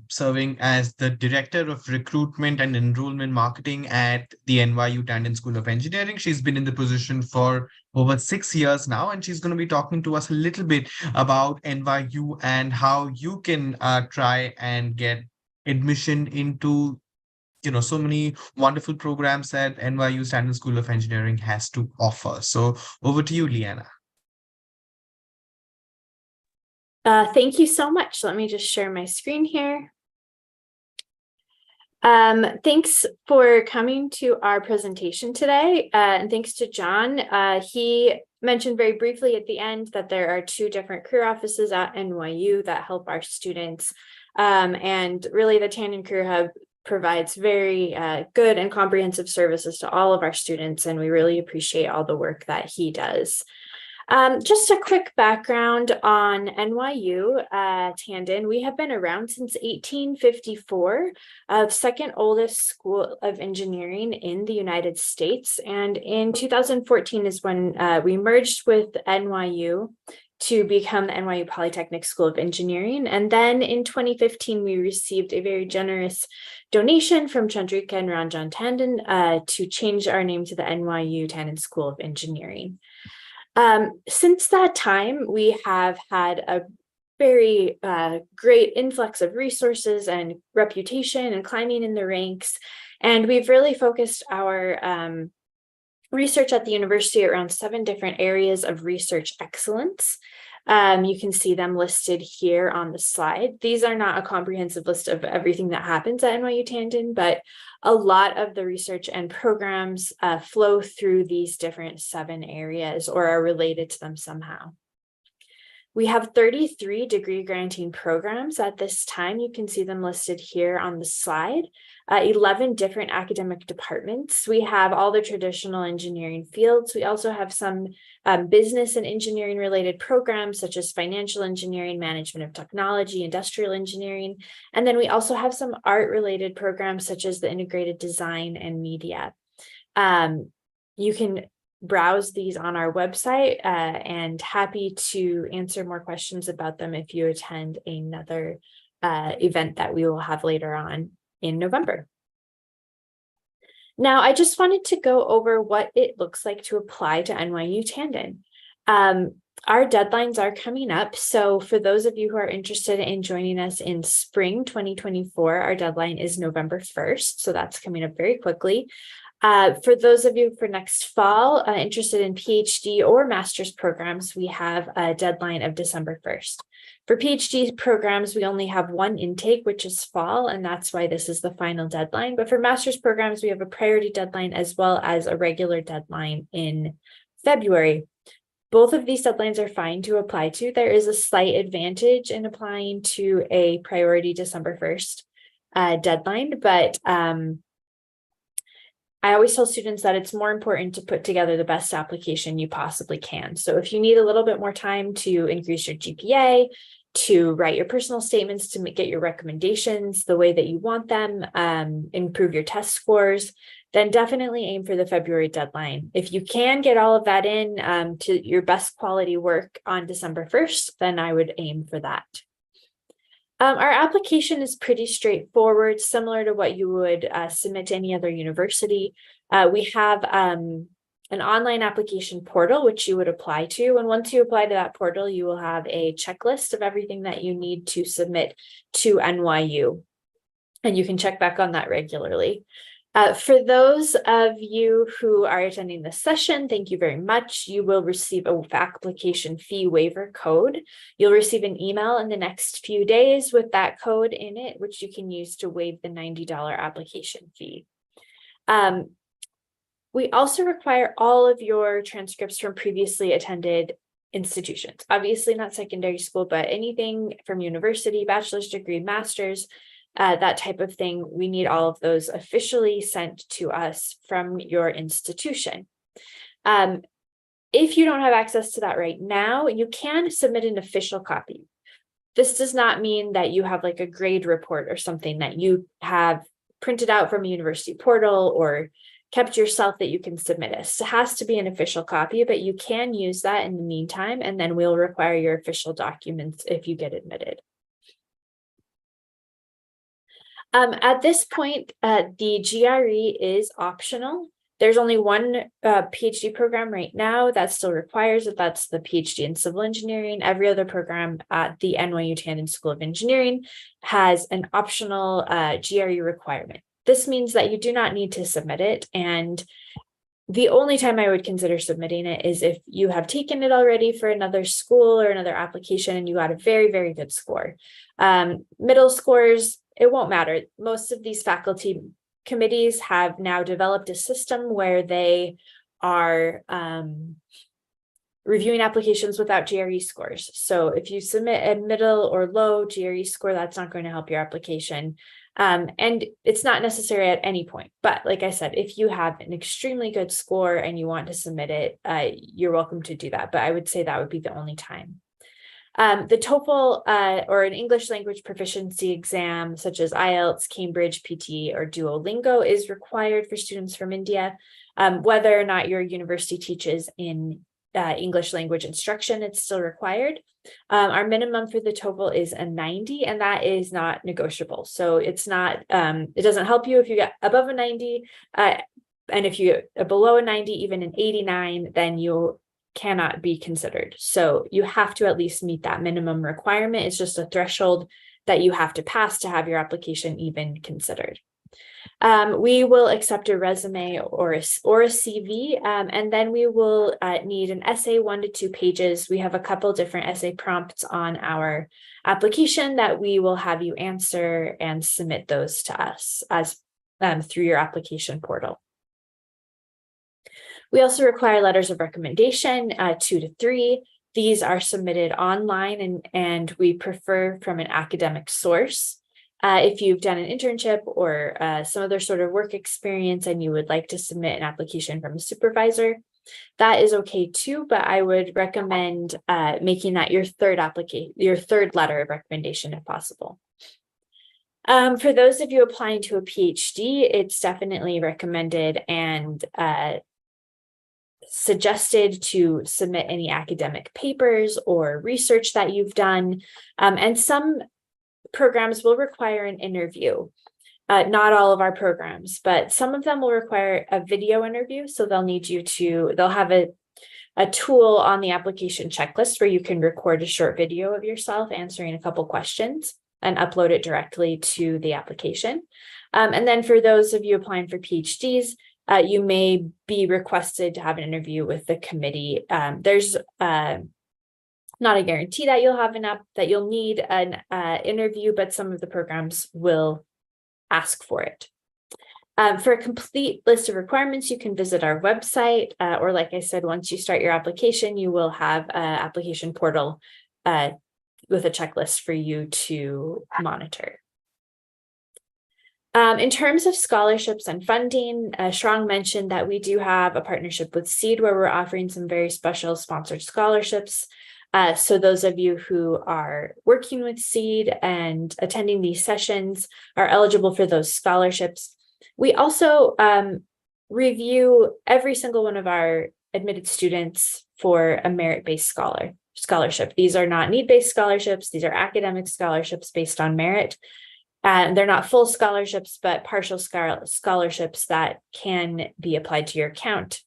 serving as the Director of Recruitment and Enrollment Marketing at the NYU Tannen School of Engineering. She's been in the position for over 6 years now, and she's going to be talking to us a little bit about NYU and how you can try and get admission into so many wonderful programs that NYU Tannen School of Engineering has to offer. So over to you, Liana. Thank you so much. Let me just share my screen here. Thanks for coming to our presentation today, and thanks to John. He mentioned very briefly at the end that there are 2 different career offices at NYU that help our students, and really the Tannen Career Hub provides very good and comprehensive services to all of our students, and we really appreciate all the work that he does. Just a quick background on NYU Tannen. We have been around since 1854, second oldest school of engineering in the United States. And in 2014 is when we merged with NYU to become the NYU Polytechnic School of Engineering. And then in 2015, we received a very generous donation from Chandrika and Ranjan Tandon to change our name to the NYU Tannen School of Engineering. Since that time, we have had a very great influx of resources and reputation and climbing in the ranks. And we've really focused our research at the university around 7 different areas of research excellence. You can see them listed here on the slide. These are not a comprehensive list of everything that happens at NYU Tannen, but a lot of the research and programs flow through these different 7 areas or are related to them somehow. We have 33 degree granting programs at this time. You can see them listed here on the slide. 11 different academic departments. We have all the traditional engineering fields. We also have some business and engineering related programs such as financial engineering, management of technology, industrial engineering. And then we also have some art related programs such as the integrated design and media. You can browse these on our website and happy to answer more questions about them if you attend another event that we will have later on in November. Now, I just wanted to go over what it looks like to apply to NYU Tannen. Our deadlines are coming up. So for those of you who are interested in joining us in spring 2024, our deadline is November 1st. So that's coming up very quickly. For those of you for next fall interested in PhD or master's programs, we have a deadline of December 1st. For PhD programs, we only have 1 intake, which is fall, and that's why this is the final deadline. But for master's programs, we have a priority deadline as well as a regular deadline in February. Both of these deadlines are fine to apply to. There is a slight advantage in applying to a priority December 1st deadline, but I always tell students that it's more important to put together the best application you possibly can. So if you need a little bit more time to increase your GPA, to write your personal statements, to get your recommendations the way that you want them, improve your test scores, then definitely aim for the February deadline. If you can get all of that in to your best quality work on December 1st, then I would aim for that. Our application is pretty straightforward, similar to what you would submit to any other university. We have an online application portal, which you would apply to. And once you apply to that portal, you will have a checklist of everything that you need to submit to NYU. And you can check back on that regularly. For those of you who are attending this session, thank you very much. You will receive a application fee waiver code. You'll receive an email in the next few days with that code in it, which you can use to waive the $90 application fee. We also require all of your transcripts from previously attended institutions. Obviously not secondary school, but anything from university, bachelor's degree, master's, that type of thing. We need all of those officially sent to us from your institution. If you don't have access to that right now, you can submit an official copy. This does not mean that you have like a grade report or something that you have printed out from a university portal or kept yourself that you can submit us. It has to be an official copy, but you can use that in the meantime, and then we'll require your official documents if you get admitted. At this point, the GRE is optional. There's only one PhD program right now that still requires it. That's the PhD in civil engineering. Every other program at the NYU Tandon School of Engineering has an optional GRE requirement. This means that you do not need to submit it. And the only time I would consider submitting it is if you have taken it already for another school or another application and you got a very, very good score. Middle scores, it won't matter. Most of these faculty committees have now developed a system where they are reviewing applications without GRE scores. So if you submit a middle or low GRE score, that's not going to help your application. And it's not necessary at any point. But like I said, if you have an extremely good score and you want to submit it, you're welcome to do that. But I would say that would be the only time. The TOEFL or an English language proficiency exam, such as IELTS, Cambridge, PT, or Duolingo, is required for students from India. Whether or not your university teaches in English language instruction, it's still required. Our minimum for the TOEFL is a 90, and that is not negotiable. So it's not, it doesn't help you if you get above a 90, and if you get below a 90, even an 89, then you cannot be considered. So you have to at least meet that minimum requirement. It's just a threshold that you have to pass to have your application even considered. We will accept a resume or a CV, and then we will need an essay, 1 to 2 pages. We have a couple different essay prompts on our application that we will have you answer and submit those to us as through your application portal. We also require letters of recommendation, 2 to 3. These are submitted online and we prefer from an academic source. If you've done an internship or some other sort of work experience and you would like to submit an application from a supervisor, that is okay too, but I would recommend making that your third letter of recommendation if possible. For those of you applying to a PhD, it's definitely recommended and suggested to submit any academic papers or research that you've done. And some programs will require an interview. Not all of our programs, but some of them will require a video interview. So they'll have a tool on the application checklist where you can record a short video of yourself answering a couple questions and upload it directly to the application. And then for those of you applying for PhDs, you may be requested to have an interview with the committee. There's not a guarantee that you'll need an interview, but some of the programs will ask for it. For a complete list of requirements, you can visit our website, or like I said, once you start your application, you will have an application portal with a checklist for you to monitor. In terms of scholarships and funding, Sharang mentioned that we do have a partnership with SEED where we're offering some very special sponsored scholarships. So those of you who are working with SEED and attending these sessions are eligible for those scholarships. We also review every single one of our admitted students for a merit-based scholarship. These are not need-based scholarships. These are academic scholarships based on merit. And they're not full scholarships, but partial scholarships that can be applied to your account.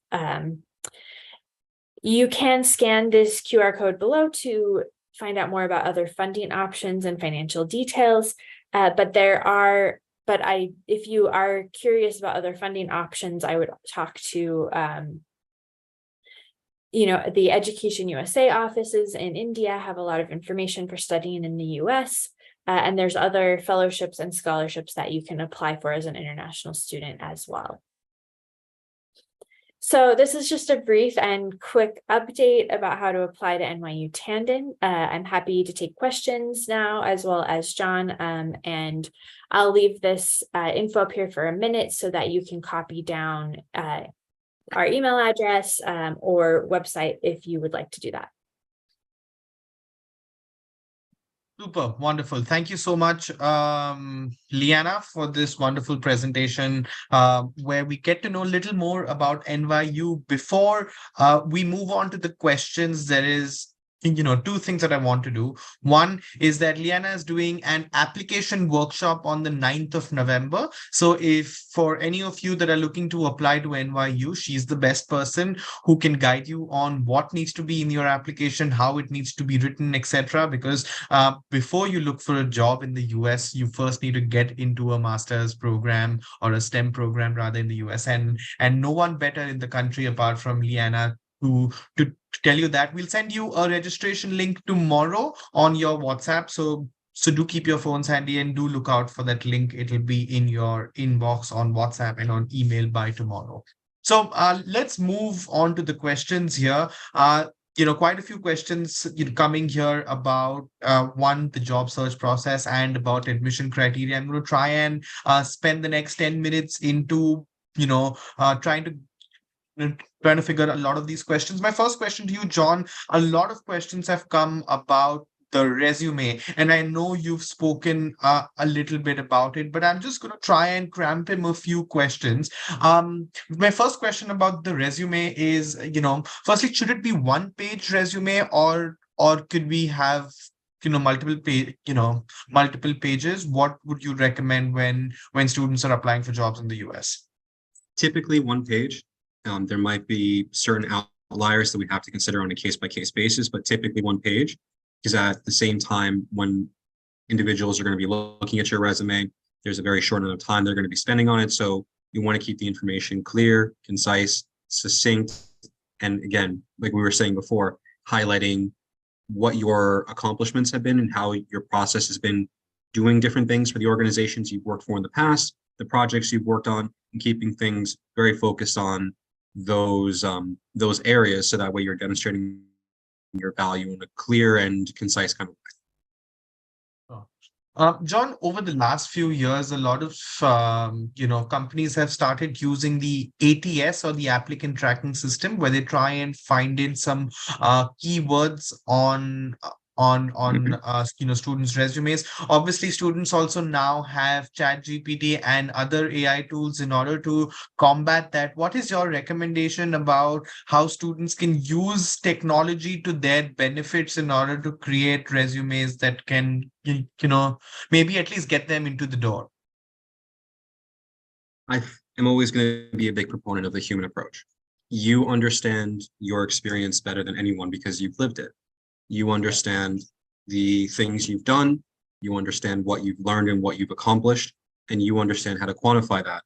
You can scan this QR code below to find out more about other funding options and financial details. If you are curious about other funding options, I would talk to, the Education USA offices in India have a lot of information for studying in the US. And there's other fellowships and scholarships that you can apply for as an international student as well. So this is just a brief and quick update about how to apply to NYU Tandon. I'm happy to take questions now, as well as John, and I'll leave this info up here for a minute so that you can copy down our email address or website if you would like to do that. Super, wonderful. Thank you so much, Liana, for this wonderful presentation where we get to know a little more about NYU. Before we move on to the questions, there is two things that I want to do. One is that Liana is doing an application workshop on the 9th of November. So if for any of you that are looking to apply to NYU, she's the best person who can guide you on what needs to be in your application, how it needs to be written, etc. Because before you look for a job in the US, you first need to get into a master's program or a STEM program rather in the US. And no one better in the country apart from Liana to tell you that. We'll send you a registration link tomorrow on your WhatsApp. So do keep your phones handy and do look out for that link. It'll be in your inbox on WhatsApp and on email by tomorrow. So let's move on to the questions here. Quite a few questions coming here about one, the job search process and about admission criteria. I'm going to try and spend the next 10 minutes into trying to figure out a lot of these questions. My first question to you, John, a lot of questions have come about the resume, and I know you've spoken a little bit about it, but I'm just going to try and cramp in a few questions. My first question about the resume is, firstly, should it be one-page resume or could we have multiple pages? What would you recommend when students are applying for jobs in the US? Typically one page. There might be certain outliers that we have to consider on a case-by-case basis, but typically one page, because at the same time, when individuals are going to be looking at your resume, there's a very short amount of time they're going to be spending on it. So you want to keep the information clear, concise, succinct, and again, like we were saying before, highlighting what your accomplishments have been and how your process has been doing different things for the organizations you've worked for in the past, the projects you've worked on, and keeping things very focused on those areas, so that way you're demonstrating your value in a clear and concise kind of way. John, over the last few years, a lot of companies have started using the ATS or the applicant tracking system, where they try and find in some keywords on students' resumes. Obviously, students also now have ChatGPT and other AI tools in order to combat that. What is your recommendation about how students can use technology to their benefits in order to create resumes that can, maybe at least get them into the door? I am always going to be a big proponent of the human approach. You understand your experience better than anyone because you've lived it. You understand the things you've done, you understand what you've learned and what you've accomplished, and you understand how to quantify that.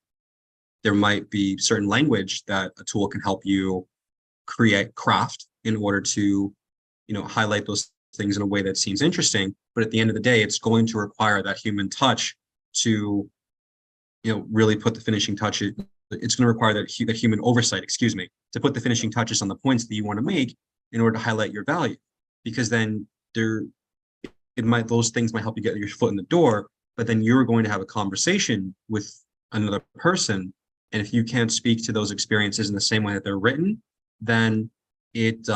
There might be certain language that a tool can help you craft in order to, highlight those things in a way that seems interesting. But at the end of the day, it's going to require that human touch to, really put the finishing touches. It's going to require that human oversight, to put the finishing touches on the points that you want to make in order to highlight your value. Because then those things might help you get your foot in the door, but then you're going to have a conversation with another person. And if you can't speak to those experiences in the same way that they're written, then it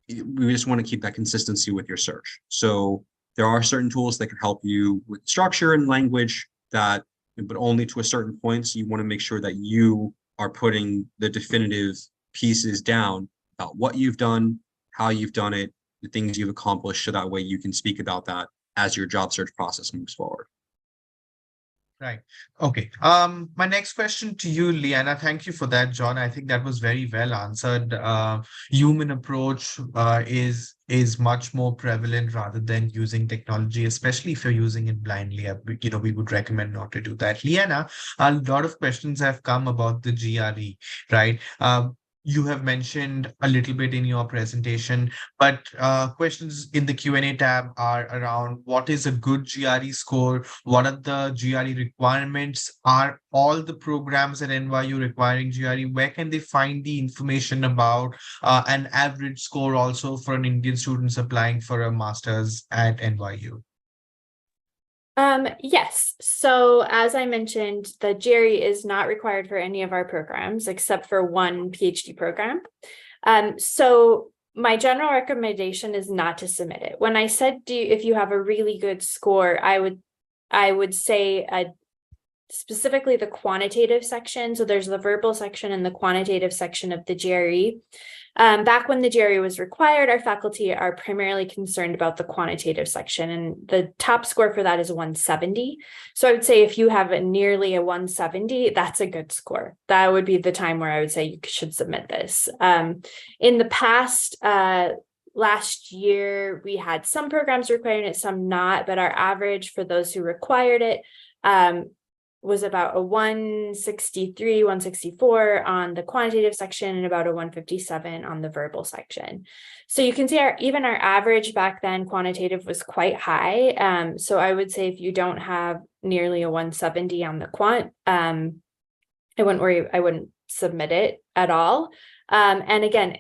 we just want to keep that consistency with your search. So there are certain tools that can help you with structure and language that, but only to a certain point. So you want to make sure that you are putting the definitive pieces down about what you've done, how you've done it, the things you've accomplished, so that way you can speak about that as your job search process moves forward. Right. Okay. My next question to you, Liana. Thank you for that, John. I think that was very well answered. Human approach is much more prevalent rather than using technology, especially if you're using it blindly. We would recommend not to do that. Liana, a lot of questions have come about the GRE, right? You have mentioned a little bit in your presentation, but questions in the Q&A tab are around what is a good GRE score? What are the GRE requirements? Are all the programs at NYU requiring GRE? Where can they find the information about an average score also for an Indian student applying for a master's at NYU? Yes. So as I mentioned, the GRE is not required for any of our programs except for one PhD program. So my general recommendation is not to submit it. When I said, if you have a really good score, I would say specifically the quantitative section. So there's the verbal section and the quantitative section of the GRE. Back when the GRE was required, our faculty are primarily concerned about the quantitative section, and the top score for that is 170. So I would say if you have nearly a 170, that's a good score. That would be the time where I would say you should submit this. In the past, last year, we had some programs requiring it, some not, but our average for those who required it was about a 163, 164 on the quantitative section and about a 157 on the verbal section. So you can see even our average back then quantitative was quite high. So I would say if you don't have nearly a 170 on the quant, I wouldn't worry, I wouldn't submit it at all. And again,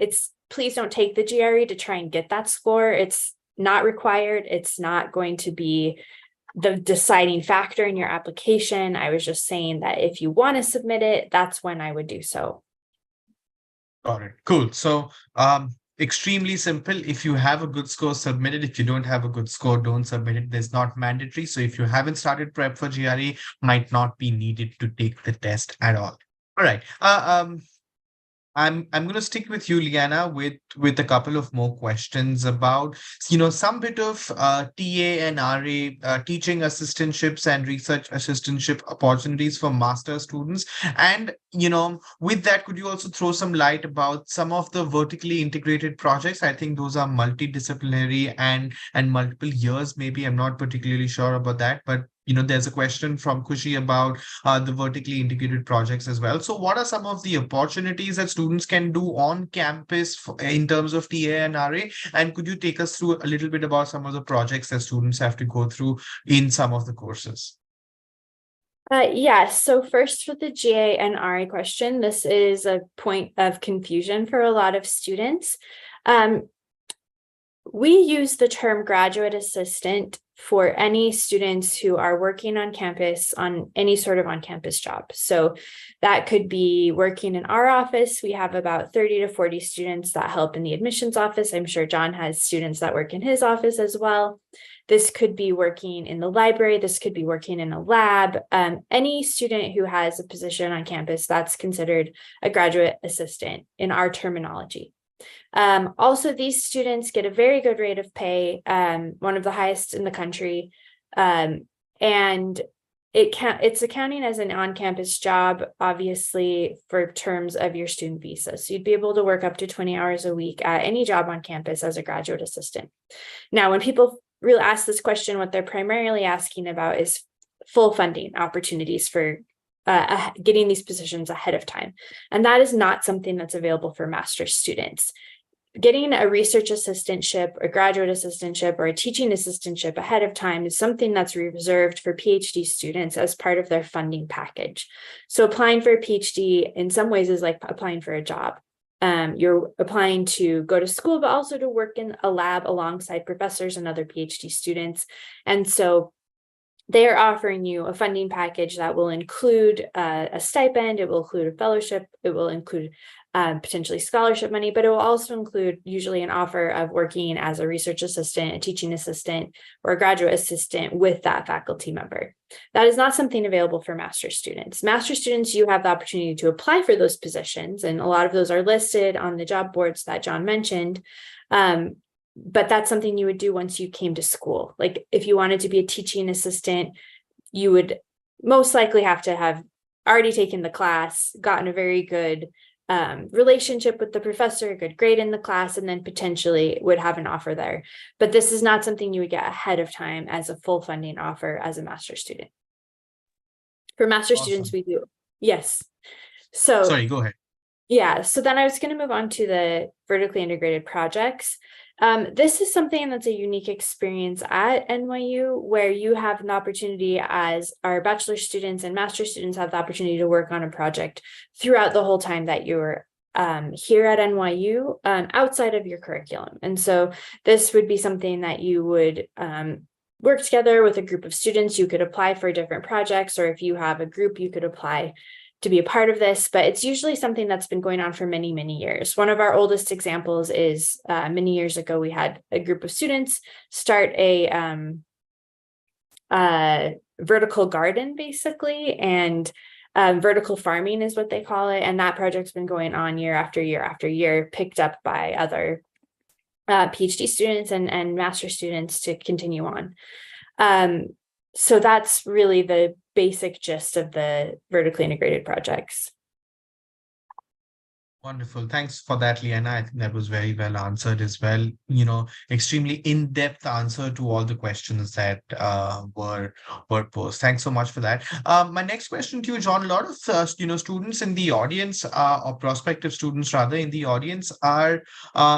please don't take the GRE to try and get that score. It's not required. It's not going to be the deciding factor in your application. I was just saying that if you want to submit it, that's when I would do so. Got it. Cool. So extremely simple. If you have a good score, submit it. If you don't have a good score, don't submit it. There's not mandatory. So if you haven't started prep for GRE, might not be needed to take the test at all. All right. I'm going to stick with you, Liana, with a couple of more questions about, some bit of TA and RA, teaching assistantships and research assistantship opportunities for master students. And, with that, could you also throw some light about some of the vertically integrated projects? I think those are multidisciplinary and multiple years, maybe. I'm not particularly sure about that, but there's a question from Kushi about the vertically integrated projects as well. So what are some of the opportunities that students can do on campus in terms of TA and RA? And could you take us through a little bit about some of the projects that students have to go through in some of the courses? Yes. So first for the GA and RA question, this is a point of confusion for a lot of students. We use the term graduate assistant for any students who are working on campus on any sort of on-campus job. So that could be working in our office. We have about 30 to 40 students that help in the admissions office. I'm sure John has students that work in his office as well. This could be working in the library. This could be working in a lab. Any student who has a position on campus, that's considered a graduate assistant in our terminology. Also, these students get a very good rate of pay, one of the highest in the country, and it's accounting as an on-campus job, obviously, for terms of your student visa. So you'd be able to work up to 20 hours a week at any job on campus as a graduate assistant. Now, when people really ask this question, what they're primarily asking about is full funding opportunities for getting these positions ahead of time. And that is not something that's available for master's students. Getting a research assistantship, a graduate assistantship, or a teaching assistantship ahead of time is something that's reserved for PhD students as part of their funding package. So applying for a PhD in some ways is like applying for a job. You're applying to go to school, but also to work in a lab alongside professors and other PhD students. And so they are offering you a funding package that will include a stipend, it will include a fellowship, it will include potentially scholarship money, but it will also include usually an offer of working as a research assistant, a teaching assistant, or a graduate assistant with that faculty member. That is not something available for master's students. Master's students, you have the opportunity to apply for those positions, and a lot of those are listed on the job boards that John mentioned. But that's something you would do once you came to school. Like if you wanted to be a teaching assistant, you would most likely have to have already taken the class, gotten a very good relationship with the professor, a good grade in the class, and then potentially would have an offer there. But this is not something you would get ahead of time as a full funding offer as a master's student. For master's students, we do. Yes. So sorry, go ahead. Yeah, so then I was going to move on to the vertically integrated projects. This is something that's a unique experience at NYU, where you have an opportunity as our bachelor students and master students have the opportunity to work on a project throughout the whole time that you're here at NYU outside of your curriculum. And so this would be something that you would work together with a group of students. You could apply for different projects, or if you have a group, you could apply to be a part of this, but it's usually something that's been going on for many, many years. One of our oldest examples is many years ago, we had a group of students start a vertical garden, basically, and vertical farming is what they call it. And that project's been going on year after year after year, picked up by other PhD students and master students to continue on. So that's really the basic gist of the vertically integrated projects. Wonderful. Thanks for that, Liana. I think that was very well answered as well. Extremely in-depth answer to all the questions that were posed. Thanks so much for that. My next question to you, John, a lot of students in the audience, or prospective students rather in the audience, are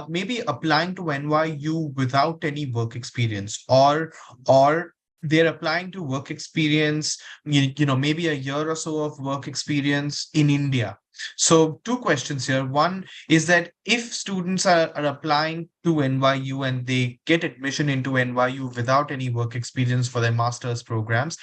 maybe applying to NYU without any work experience, or they're applying to work experience, maybe a year or so of work experience in India. So two questions here. One is that if students are applying to NYU and they get admission into NYU without any work experience for their master's programs,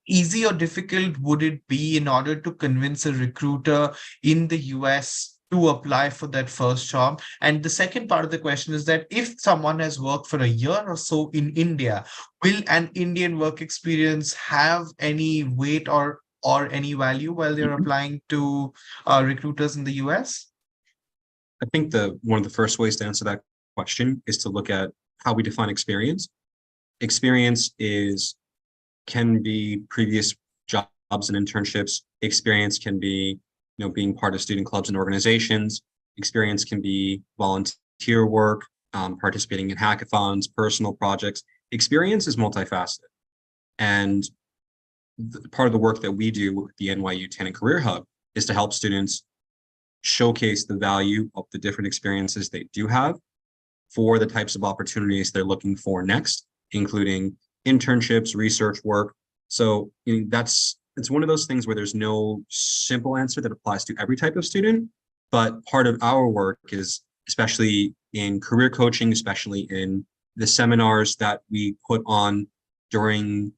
easy or difficult would it be in order to convince a recruiter in the US to apply for that first job? And the second part of the question is that if someone has worked for a year or so in India, will an Indian work experience have any weight or any value while they're applying to recruiters in the US? I think one of the first ways to answer that question is to look at how we define experience. Experience can be previous jobs and internships. Experience can be being part of student clubs and organizations. Experience can be volunteer work, participating in hackathons, personal projects. Experience is multifaceted. And part of the work that we do with the NYU Tannen Career Hub is to help students showcase the value of the different experiences they do have for the types of opportunities they're looking for next, including internships, research work. So it's one of those things where there's no simple answer that applies to every type of student, but part of our work is, especially in career coaching, especially in the seminars that we put on during,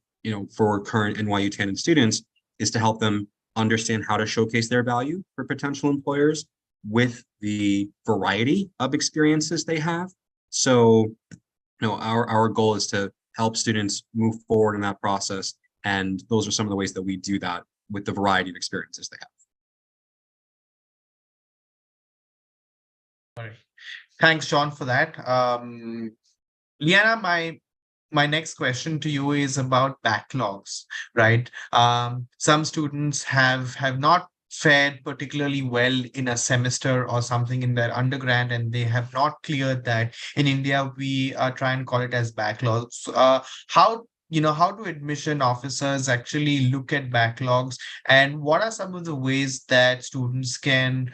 for current NYU Tannen students, is to help them understand how to showcase their value for potential employers with the variety of experiences they have. So, our goal is to help students move forward in that process. And those are some of the ways that we do that with the variety of experiences they have. All right. Thanks, John, for that. Liana, my next question to you is about backlogs, right? Some students have not fared particularly well in a semester or something in their undergrad, and they have not cleared that. In India, we try and call it as backlogs. How do admission officers actually look at backlogs, and what are some of the ways that students can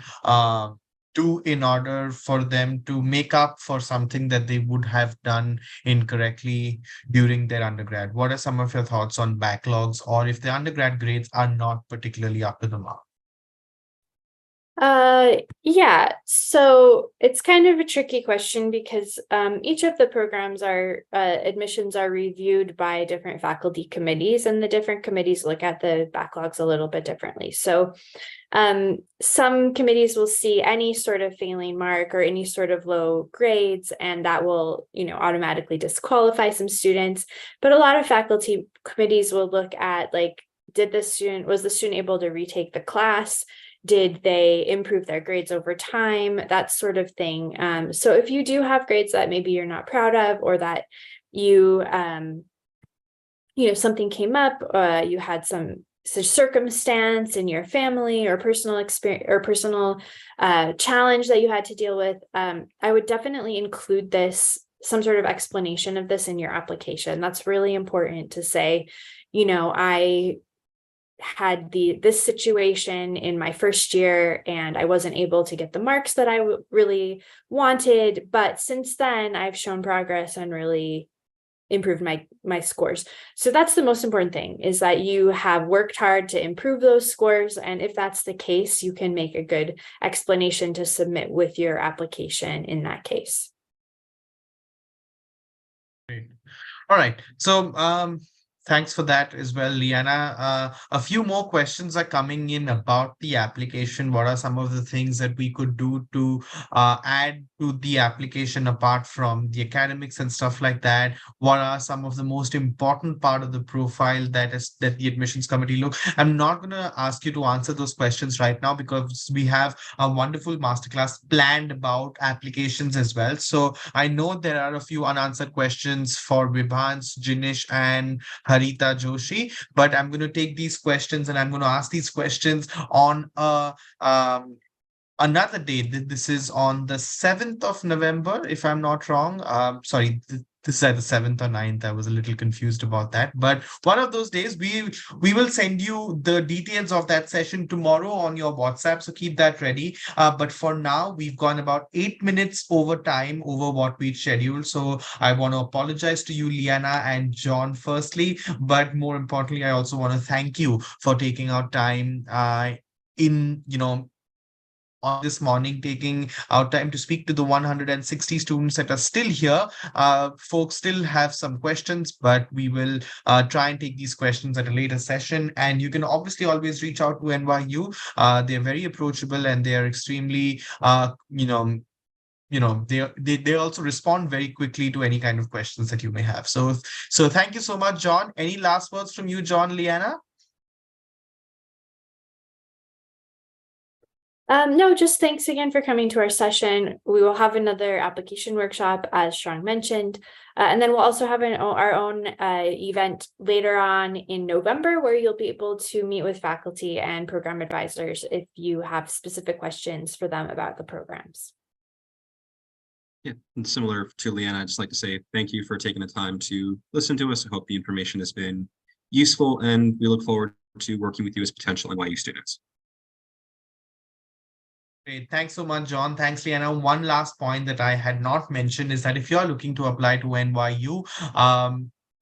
do in order for them to make up for something that they would have done incorrectly during their undergrad? What are some of your thoughts on backlogs, or if the undergrad grades are not particularly up to the mark? Yeah, so it's kind of a tricky question because each of the programs are admissions are reviewed by different faculty committees, and the different committees look at the backlogs a little bit differently. So some committees will see any sort of failing mark or any sort of low grades, and that will, automatically disqualify some students. But a lot of faculty committees will look at, like, was the student able to retake the class? Did they improve their grades over time? That sort of thing. So if you do have grades that maybe you're not proud of, or that you, something came up, you had some circumstance in your family or personal experience or personal challenge that you had to deal with, I would definitely include some sort of explanation of this in your application. That's really important to say, I had this situation in my first year and I wasn't able to get the marks that I really wanted, but since then I've shown progress and really improved my scores. So that's the most important thing, is that you have worked hard to improve those scores, and if that's the case, you can make a good explanation to submit with your application in that case. Great. All right, so thanks for that as well, Liana. A few more questions are coming in about the application. What are some of the things that we could do to add to the application apart from the academics and stuff like that? What are some of the most important part of the profile that the admissions committee look? I'm not going to ask you to answer those questions right now because we have a wonderful masterclass planned about applications as well. So I know there are a few unanswered questions for Vibhans, Jinish, and Harita Joshi, but I'm going to take these questions and I'm going to ask these questions on another day. This is on the 7th of November, if I'm not wrong. Sorry, this is at the 7th or 9th. I was a little confused about that. But one of those days, we will send you the details of that session tomorrow on your WhatsApp. So keep that ready. But for now, we've gone about 8 minutes over time over what we scheduled. So I want to apologize to you, Liana and John, firstly. But more importantly, I also want to thank you for taking out time on this morning, taking our time to speak to the 160 students that are still here. Folks still have some questions, but we will try and take these questions at a later session. And you can obviously always reach out to NYU. They're very approachable and they are extremely, they also respond very quickly to any kind of questions that you may have. So thank you so much, John. Any last words from you, John, Liana? No, just thanks again for coming to our session. We will have another application workshop, as Sharang mentioned, and then we'll also have our own event later on in November, where you'll be able to meet with faculty and program advisors if you have specific questions for them about the programs. Yeah, and similar to Liana, I'd just like to say thank you for taking the time to listen to us. I hope the information has been useful, and we look forward to working with you as potential NYU students. Great. Thanks so much, John. Thanks, Liana. One last point that I had not mentioned is that if you're looking to apply to NYU,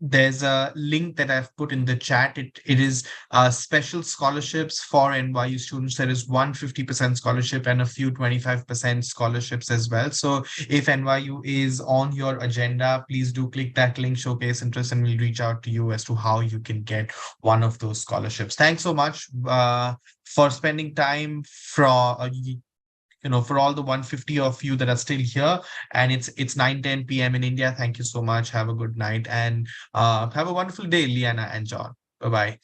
there's a link that I've put in the chat. It is special scholarships for NYU students. There is 150% scholarship and a few 25% scholarships as well. So if NYU is on your agenda, please do click that link, showcase interest, and we'll reach out to you as to how you can get one of those scholarships. Thanks so much for spending time for all the 150 of you that are still here, and it's 9:10 p.m. in India. Thank you so much. Have a good night and have a wonderful day, Liana and John. Bye-bye.